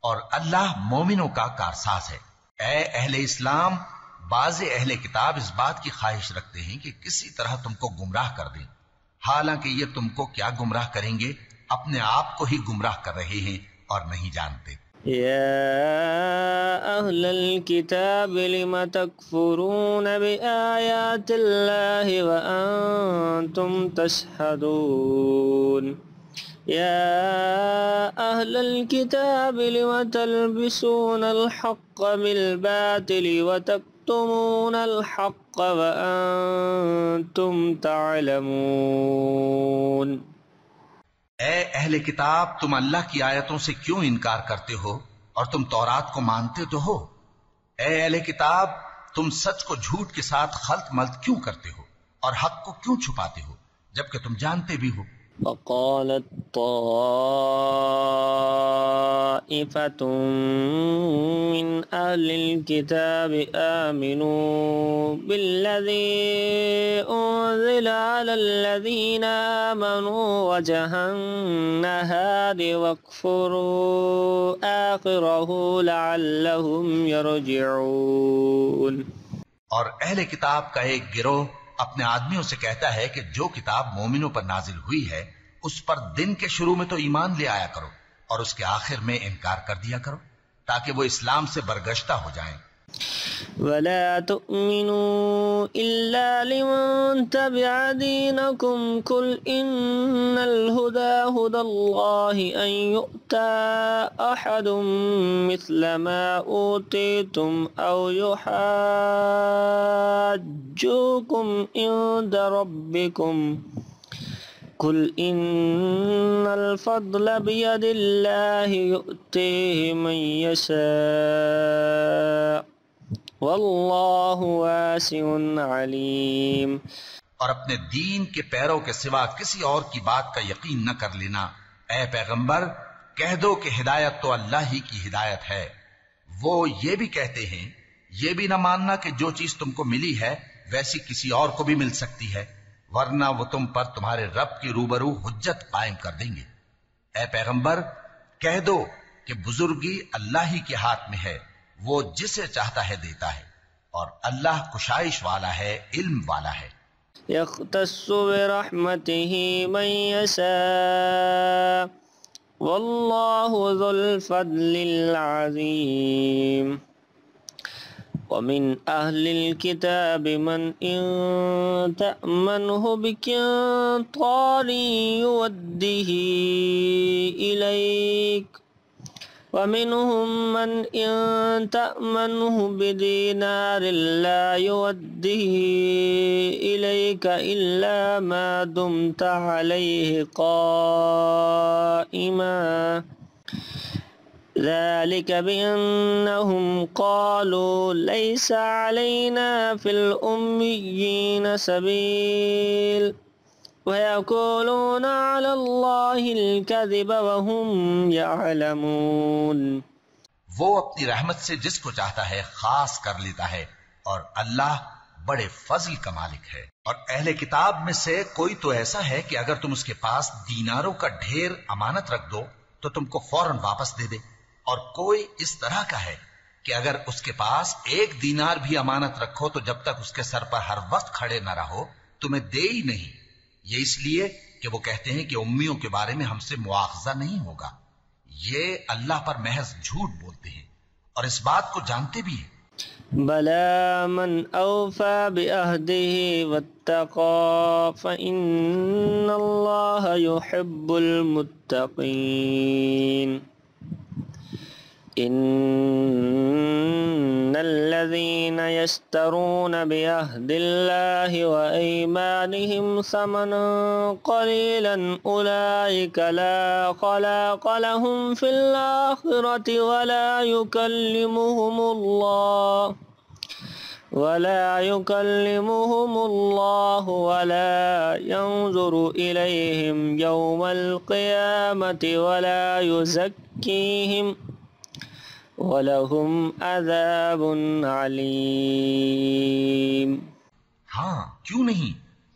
Speaker 4: اور اللہ مومنوں کا کارساز ہے۔ اے اہل اسلام، بعض اہل کتاب اس بات کی خواہش رکھتے ہیں کہ کسی طرح تم کو گمراہ کر دیں، حالانکہ یہ تم کو کیا گمراہ کریں گے، اپنے آپ کو ہی گمراہ کر رہے ہیں اور نہیں جانتے۔
Speaker 3: يا أهل الكتاب لم تكفرون بآيات الله وأنتم تشهدون يا أهل الكتاب لم تلبسون الحق بالباطل وتكتمون تكتمون الحق وأنتم تعلمون۔
Speaker 4: اے اہل کتاب، تم اللہ کی آیتوں سے کیوں انکار کرتے ہو اور تم تورات کو مانتے تو ہو؟ اے اہل کتاب، تم سچ کو جھوٹ کے ساتھ خلط ملط کیوں کرتے ہو اور حق کو کیوں چھپاتے ہو جبکہ تم جانتے بھی ہو؟
Speaker 3: وقالت طائفة من أهل الكتاب آمنوا بالذي أنزل على الذين آمنوا وجه النهار واكفروا آخره لعلهم يرجعون۔
Speaker 4: اور اہل کتاب کا ایک گروہ اپنے آدمیوں سے کہتا ہے کہ جو کتاب مومنوں پر نازل ہوئی ہے اس پر دن کے شروع میں تو ایمان لے آیا کرو اور اس کے آخر میں انکار کر دیا کرو تاکہ وہ اسلام سے برگشتہ ہو جائیں۔
Speaker 3: ولا تؤمنوا إلا لمن تبع دينكم قل إن الهدى هدى الله أن يؤتى أحد مثل ما أوتيتم أو يحاجوكم عند ربكم قل إن الفضل بيد الله يؤتيه من يشاء واللہ واسع علیم۔
Speaker 4: اور اپنے دین کے پیروں کے سوا کسی اور کی بات کا یقین نہ کر لینا۔ اے پیغمبر، کہہ دو کہ ہدایت تو اللہ ہی کی ہدایت ہے۔ وہ یہ بھی کہتے ہیں، یہ بھی نہ ماننا کہ جو چیز تم کو ملی ہے ویسی کسی اور کو بھی مل سکتی ہے، ورنہ وہ تم پر تمہارے رب کی روبرو حجت قائم کر دیں گے۔ اے پیغمبر، کہہ دو کہ بزرگی اللہ ہی کے ہاتھ میں ہے، وہ جسے چاہتا ہے دیتا ہے، اور اللہ کشائش والا ہے، علم والا ہے۔
Speaker 3: یختص برحمتہ من یشاء واللہ ذو الفضل العظیم۔ ومن أهل الكتاب من إن تأمنه بقنطار يوده إليك ومنهم من إن تأمنه بدينار لا يوده إليك إلا ما دمت عليه قائما ذلك بأنهم قالوا ليس علينا في الأميين سبيل ويقولون على الله الكذب وهم يعلمون۔
Speaker 4: وہ اپنی رحمت سے جس کو چاہتا ہے خاص کر لیتا ہے، اور اللہ بڑے فضل کا مالک ہے۔ اور اہل کتاب میں سے کوئی تو ایسا ہے کہ اگر تم اس کے پاس دیناروں کا ڈھیر امانت رکھ دو تو تم کو فوراً واپس دے دے، اور کوئی اس طرح کا ہے کہ اگر اس کے پاس 1 دینار بھی امانت رکھو تو جب تک اس کے سر پر ہر وقت کھڑے نہ رہو تمہیں دے ہی نہیں، یہ اس لیے کہ وہ کہتے ہیں کہ امیوں کے بارے میں ہم سے مواخذہ نہیں ہوگا۔ یہ اللہ پر محض جھوٹ بولتے ہیں اور اس بات کو جانتے بھی ہیں۔
Speaker 3: بلى من أوفى بعهده واتقى فإن الله يحب المتقين۔ إن الذين يشترون بعهد الله وأيمانهم ثمنا قليلا أولئك لا خلاق لهم في الآخرة ولا يكلمهم الله ولا ينظر إليهم يوم القيامة ولا يزكيهم وَلَهُمْ عَذَابٌ عَلِيمٌ۔
Speaker 4: ہاں کیوں نہیں،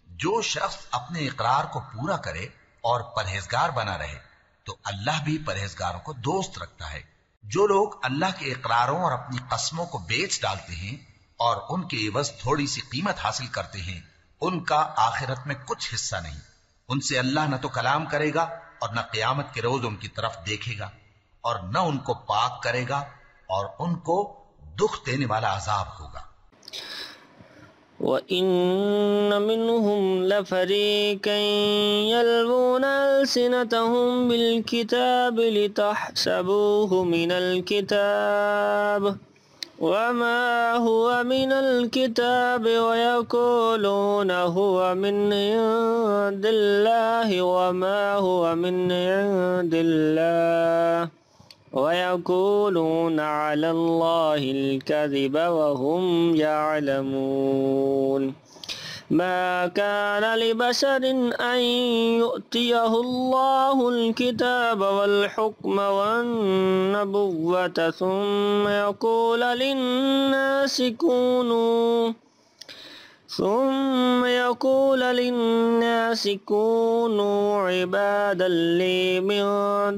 Speaker 4: جو شخص اپنے اقرار کو پورا کرے اور پرہیزگار بنا رہے تو اللہ بھی پرہیزگاروں کو دوست رکھتا ہے۔ جو لوگ اللہ کے اقراروں اور اپنی قسموں کو بیچ ڈالتے ہیں اور ان کے عوض تھوڑی سی قیمت حاصل کرتے ہیں، ان کا آخرت میں کچھ حصہ نہیں۔ ان سے اللہ نہ تو کلام کرے گا اور نہ قیامت کے روز ان کی طرف دیکھے گا، اور نہ ان کو پاک کرے گا، اور ان کو دکھ دینے والا عذاب ہوگا۔
Speaker 3: وَإِنَّ مِنْهُمْ لَفَرِيقًا يَلْوُونَ أَلْسِنَتَهُمْ بِالْكِتَابِ لِتَحْسَبُوهُ مِنَ الْكِتَابِ وما هو من الكتاب ويقولون هو من عند الله وما هو من عند الله ويقولون على الله الكذب وهم يعلمون ما كان لبشر أن يؤتيه الله الكتاب والحكم والنبوة ثم يقول للناس كونوا عبادا لي من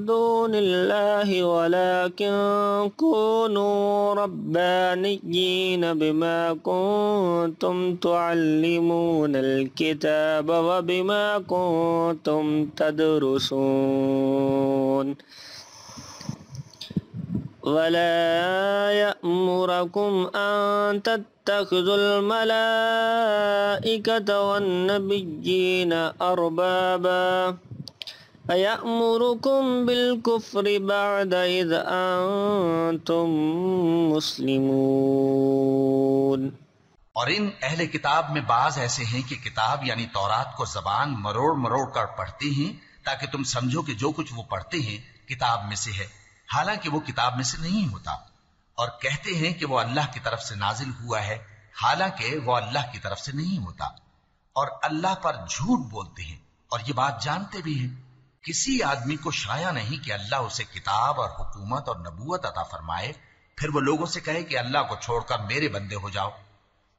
Speaker 3: دون الله ولكن كونوا ربانيين بما كنتم تعلمون الكتاب وبما كنتم تدرسون ولا يأمركم أن تتخذوا الملائكة والنبيين أربابا أيأمركم بالكفر بعد إذ أنتم مسلمون۔
Speaker 4: اور ان اہل کتاب میں بعض ایسے ہیں کہ کتاب یعنی تورات کو زبان مروڑ مروڑ کر پڑھتے ہیں تاکہ تم سمجھو کہ جو کچھ وہ پڑھتے ہیں کتاب میں سے ہے، حالانکہ وہ کتاب میں سے نہیں ہوتا، اور کہتے ہیں کہ وہ اللہ کی طرف سے نازل ہوا ہے، حالانکہ وہ اللہ کی طرف سے نہیں ہوتا، اور اللہ پر جھوٹ بولتے ہیں اور یہ بات جانتے بھی ہیں۔ کسی آدمی کو شایع نہیں کہ اللہ اسے کتاب اور حکومت اور نبوت عطا فرمائے پھر وہ لوگوں سے کہے کہ اللہ کو چھوڑ کر میرے بندے ہو جاؤ،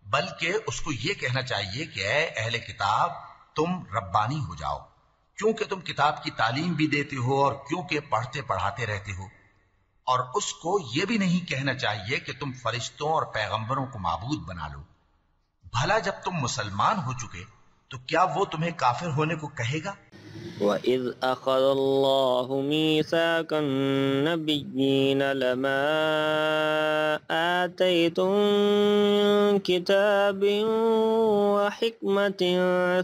Speaker 4: بلکہ اس کو یہ کہنا چاہیے کہ اے اہل کتاب تم ربانی ہو جاؤ، کیونکہ تم کتاب کی تعلیم بھی دیتے ہو اور کیونکہ پڑھتے پڑھاتے رہتے ہو، اور اس کو یہ بھی نہیں کہنا چاہیے کہ تم فرشتوں اور پیغمبروں کو معبود بنا لو۔ بھلا جب تم مسلمان ہو چکے تو کیا وہ تمہیں کافر ہونے کو کہے گا؟
Speaker 3: وَإِذْ أَخَذَ اللَّهُ مِيثَاقَ النَّبِيِّينَ لَمَا آتَيْتُم مِّن كِتَابٍ وَحِكْمَةٍ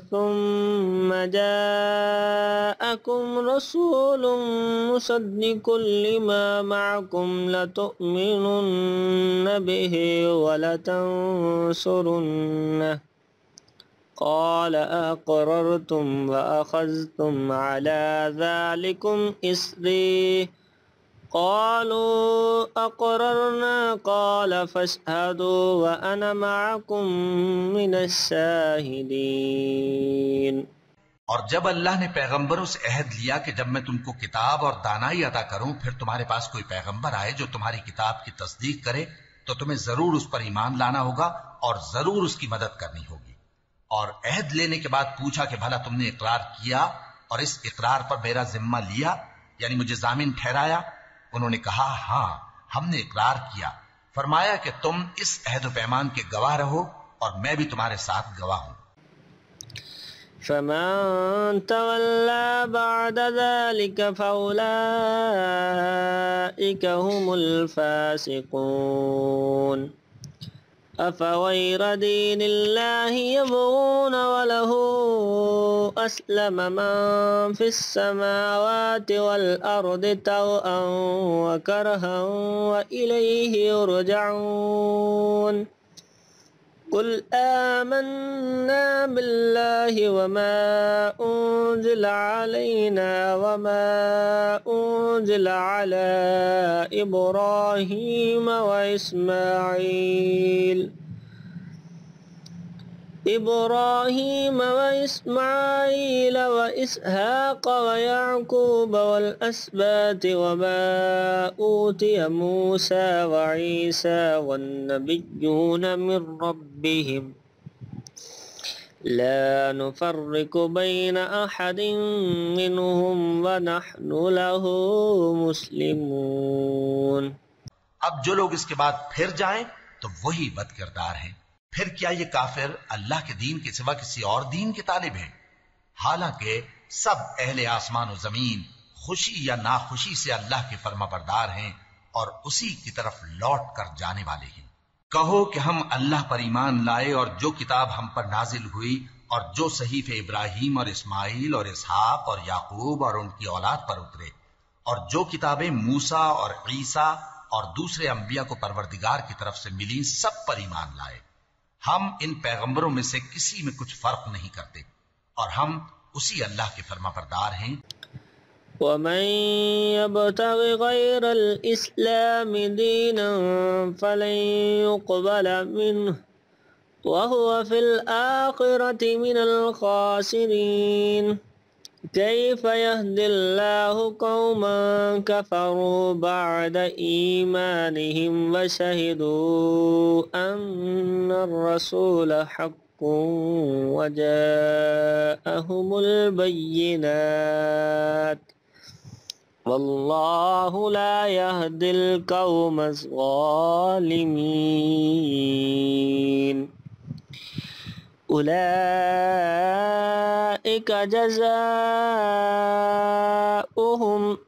Speaker 3: ثُمَّ جَاءَكُمْ رَسُولٌ مُّصَدِّقٌ لِّمَا مَعَكُمْ لَتُؤْمِنُنَّ بِهِ وَلَتَنصُرُنَّهُ قال أقررتم وأخذتم على ذلكم إصري قالوا أقررنا قال فاشهدوا وأنا معكم من الشاهدين۔
Speaker 4: اور جب اللہ نے پیغمبروں سے عہد لیا کہ جب میں تم کو کتاب اور دانائی عطا کروں پھر تمہارے پاس کوئی پیغمبر آئے جو تمہاری کتاب کی تصدیق کرے تو تمہیں ضرور اس پر ایمان لانا ہوگا اور ضرور اس کی مدد کرنی ہوگی۔ اور عہد لینے کے بعد پوچھا کہ بھلا تم نے اقرار کیا اور اس اقرار پر میرا ذمہ لیا یعنی مجھے ضامن ٹھہرایا؟ انہوں نے کہا ہاں ہم نے اقرار کیا۔ فرمایا کہ تم اس عہد و پیمان کے گواہ رہو اور میں بھی تمہارے ساتھ گواہ ہوں۔
Speaker 3: فمن تولى بعد ذلك فأولئك هم الفاسقون۔ أفغير دين الله يبغون وله أسلم من في السماوات والأرض طوعا وكرها وإليه يرجعون۔ قل آمنا بالله وما أنزل علينا وما أنزل على إبراهيم وإسماعيل وإسحاق ويعقوب والأسباط وما أوتي موسى وعيسى والنبيون من ربهم لا نفرق بين أحد منهم ونحن له مسلمون۔
Speaker 4: اب جو لوگ اس کے بعد پھر جائیں تو وہی بد کردار ہیں۔ پھر کیا یہ کافر اللہ کے دین کے سوا کسی اور دین کے طالب ہیں؟ حالانکہ سب اہل آسمان و زمین خوشی یا ناخوشی سے اللہ کے فرما بردار ہیں اور اسی کی طرف لوٹ کر جانے والے ہیں۔ کہو کہ ہم اللہ پر ایمان لائے اور جو کتاب ہم پر نازل ہوئی اور جو صحیفے ابراہیم اور اسماعیل اور اسحاق اور یعقوب اور ان کی اولاد پر اترے اور جو کتابیں موسیٰ اور عیسیٰ اور دوسرے انبیاء کو پروردگار کی طرف سے ملی سب پر ایمان لائے۔ ہم ان پیغمبروں میں سے کسی میں کچھ فرق نہیں کرتے، اور ہم اسی اللہ کے فرما بردار ہیں۔
Speaker 3: ومن يبتغ غير الإسلام دينا فلن يقبل منه وهو في الآخرة من الخاسرين كيف يهدي الله قوما كفروا بعد إيمانهم وشهدوا أن الرسول حق وجاءهم البينات والله لا يهدي القوم الظالمين أولئك جزاؤهم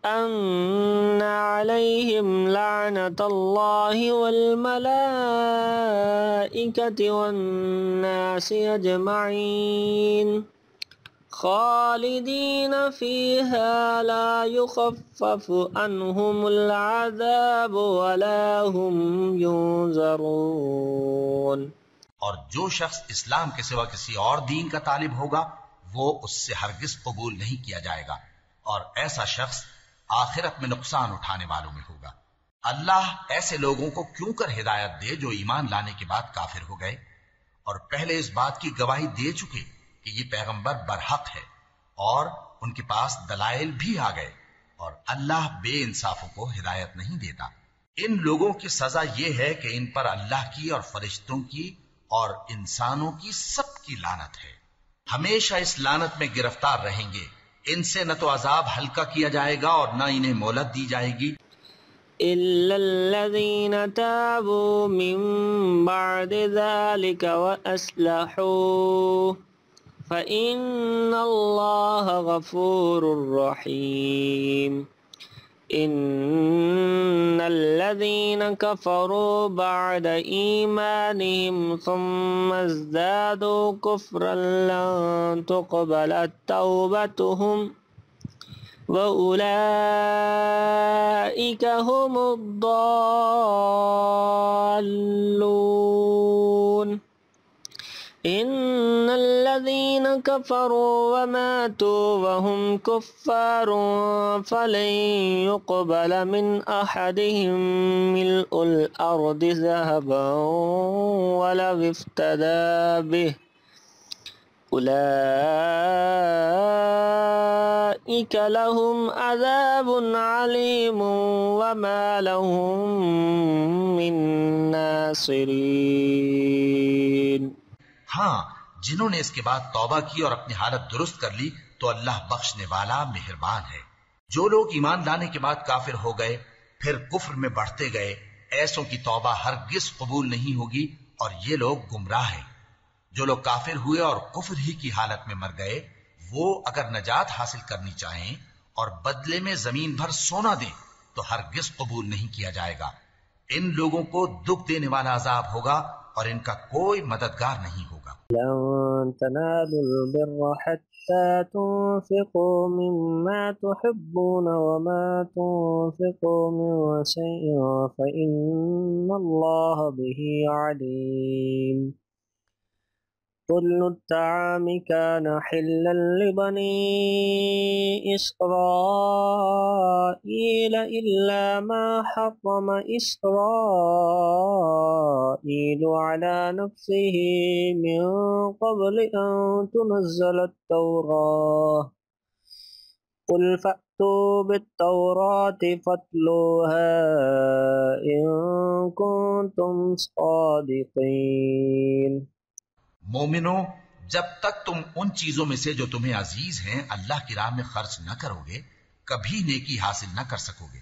Speaker 3: أن عليهم لعنة الله والملائكة والناس أجمعين خالدين فيها لا يخفف عنهم العذاب ولا هم ينظرون۔
Speaker 4: اور جو شخص اسلام کے سوا کسی اور دین کا طالب ہوگا وہ اس سے ہرگز قبول نہیں کیا جائے گا، اور ایسا شخص آخرت میں نقصان اٹھانے والوں میں ہوگا۔ اللہ ایسے لوگوں کو کیوں کر ہدایت دے جو ایمان لانے کے بعد کافر ہو گئے اور پہلے اس بات کی گواہی دے چکے کہ یہ پیغمبر برحق ہے اور ان کے پاس دلائل بھی آ گئے، اور اللہ بے انصافوں کو ہدایت نہیں دیتا۔ ان لوگوں کی سزا یہ ہے کہ ان پر اللہ کی اور فرشتوں کی اور انسانوں کی سب کی لعنت ہے، ہمیشہ اس لعنت میں گرفتار رہیں گے۔ ان سے نہ تو عذاب ہلکا کیا جائے گا اور نہ انہیں مہلت دی جائے گی۔
Speaker 3: إلا الذين تابوا من بعد ذلك وأصلحوا فإن الله غفور رحيم۔ إن الذين كفروا بعد إيمانهم ثم ازدادوا كفرا لن تقبل توبتهم وأولئك هم الضالون۔ إن الذين كفروا وماتوا وهم كفار فلن يقبل من أحدهم ملء الأرض ذهبا ولو افتدى به أولئك لهم عذاب عليم وما لهم من ناصرين۔
Speaker 4: ہاں، جنہوں نے اس کے بعد توبہ کی اور اپنی حالت درست کر لی تو اللہ بخشنے والا مہربان ہے۔ جو لوگ ایمان لانے کے بعد کافر ہو گئے پھر کفر میں بڑھتے گئے، ایسوں کی توبہ ہرگز قبول نہیں ہوگی اور یہ لوگ گمراہ ہیں۔ جو لوگ کافر ہوئے اور کفر ہی کی حالت میں مر گئے، وہ اگر نجات حاصل کرنی چاہیں اور بدلے میں زمین بھر سونا دیں تو ہرگز قبول نہیں کیا جائے گا۔ ان لوگوں کو دکھ دینے والا عذاب ہوگا اور ان کا کوئی مددگار نہیں ہوگا۔
Speaker 3: لن تنالوا البر حتى تنفقوا مما تحبون وما تنفقوا من شيء فإن الله به عليم۔ كل الطعام كان حلا لبني إسرائيل إلا ما حرم إسرائيل على نفسه من قبل أن تنزل التوراة قل فأتوا بالتوراة فاتلوها إن كنتم صادقين۔
Speaker 4: مومنو، جب تک تم ان چیزوں میں سے جو تمہیں عزیز ہیں اللہ کی راہ میں خرچ نہ کرو گے کبھی نیکی حاصل نہ کر سکو گے،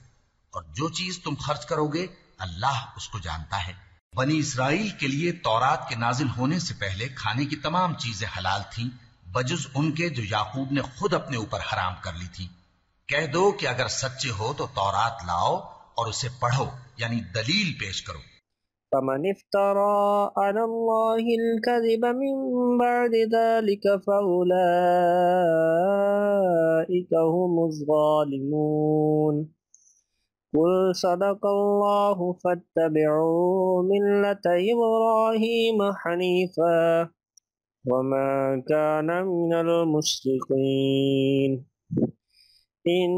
Speaker 4: اور جو چیز تم خرچ کرو گے اللہ اس کو جانتا ہے۔ بنی اسرائیل کے لیے تورات کے نازل ہونے سے پہلے کھانے کی تمام چیزیں حلال تھیں بجز ان کے جو یعقوب نے خود اپنے اوپر حرام کر لی تھی۔ کہہ دو کہ اگر سچے ہو تو تورات لاؤ اور اسے پڑھو، یعنی دلیل پیش کرو۔
Speaker 3: فمن افترى على الله الكذب من بعد ذلك فأولئك هم الظالمون۔ قل صدق الله فاتبعوا ملة إبراهيم حنيفا وما كان من المشركين إن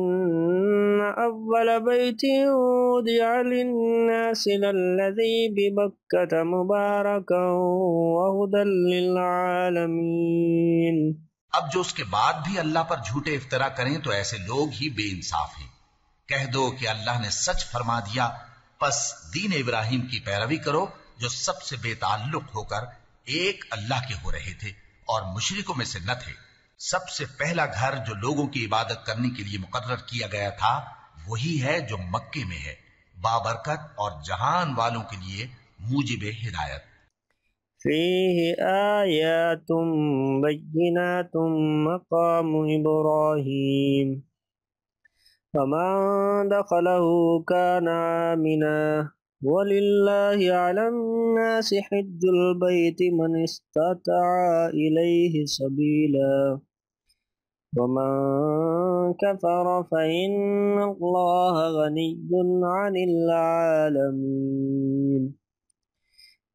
Speaker 3: أول بيت وضع للناس للذي ببكة مباركا وهدى للعالمين۔
Speaker 4: اب جو اس کے بعد بھی اللہ پر جھوٹے افطرا کریں تو ایسے لوگ ہی بے انصاف ہیں۔ کہہ دو کہ اللہ نے سچ فرما دیا، پس دین ابراہیم کی پیروی کرو جو سب سے بے تعلق ہو کر ایک اللہ کے ہو رہے تھے اور مشرکوں میں سے نہ تھے۔ سب سے پہلا گھر جو لوگوں کی عبادت کرنے کے لیے مقرر کیا گیا تھا وہی ہے جو مکے میں ہے، بابرکت اور جہان والوں کے لیے موجب ہدایت۔
Speaker 3: فيه آيات بينات مقام إبراهيم فمن دخله كان آمنا ولله على الناس حج البيت من استطاع إليه سبيلا ومن كفر فإن الله غني عن العالمين۔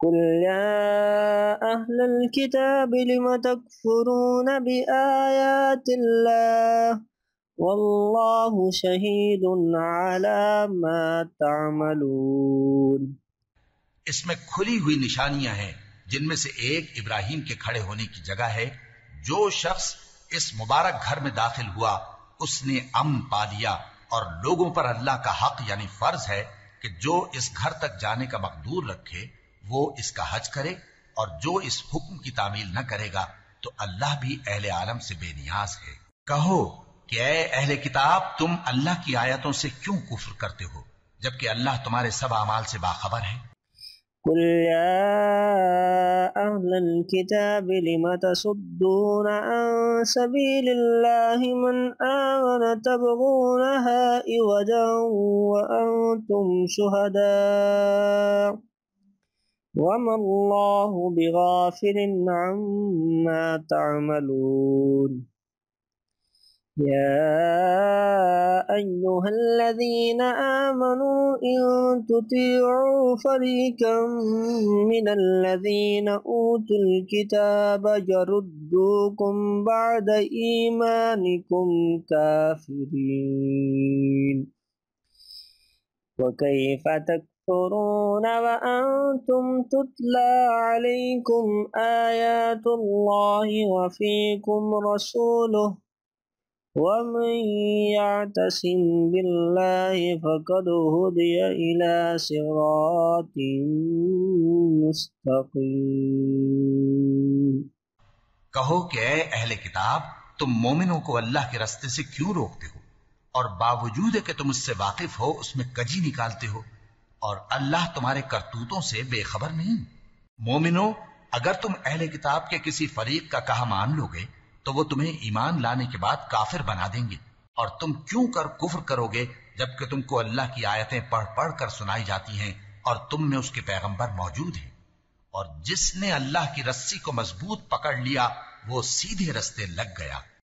Speaker 3: قل يا أهل الكتاب لم تكفرون بآيات الله والله شهيد على ما تعملون۔
Speaker 4: اس میں کھلی ہوئی نشانیاں ہیں جن میں سے ایک ابراہیم کے کھڑے ہونے کی جگہ ہے۔ جو شخص اس مبارک گھر میں داخل ہوا اس نے امن پا لیا، اور لوگوں پر اللہ کا حق یعنی فرض ہے کہ جو اس گھر تک جانے کا مقدور رکھے وہ اس کا حج کرے، اور جو اس حکم کی تعمیل نہ کرے گا تو اللہ بھی اہل عالم سے بے نیاز ہے۔ کہو کہ اے اہل کتاب، تم اللہ کی آیتوں سے کیوں کفر کرتے ہو جبکہ اللہ تمہارے سب اعمال سے باخبر ہے؟
Speaker 3: قل يا أهل الكتاب لم تصدون عن سبيل الله من آمن تبغونها عوجا وأنتم شهداء وما الله بغافل عما تعملون۔ يا أيها الذين آمنوا إن تطيعوا فريقا من الذين أوتوا الكتاب يردوكم بعد إيمانكم كافرين وكيف تكفرون وأنتم تتلى عليكم آيات الله وفيكم رسوله ومن يعتصم بالله فقد هدي إلى صراط مستقيم۔
Speaker 4: کہو کہ اے اہل کتاب، تم مومنوں کو اللہ کے راستے سے کیوں روکتے ہو، اور باوجود کہ تم اس سے واقف ہو اس میں کجی نکالتے ہو، اور اللہ تمہارے کرتوتوں سے بے خبر نہیں۔ مومنوں، اگر تم اہل کتاب کے کسی فریق کا کہا مان لو گے تو وہ تمہیں ایمان لانے کے بعد کافر بنا دیں گے، اور تم کیوں کر کفر کرو گے جبکہ تم کو اللہ کی آیتیں پڑھ پڑھ کر سنائی جاتی ہیں اور تم میں اس کے پیغمبر موجود ہیں۔ اور جس نے اللہ کی رسی کو مضبوط پکڑ لیا وہ سیدھے رستے لگ گیا۔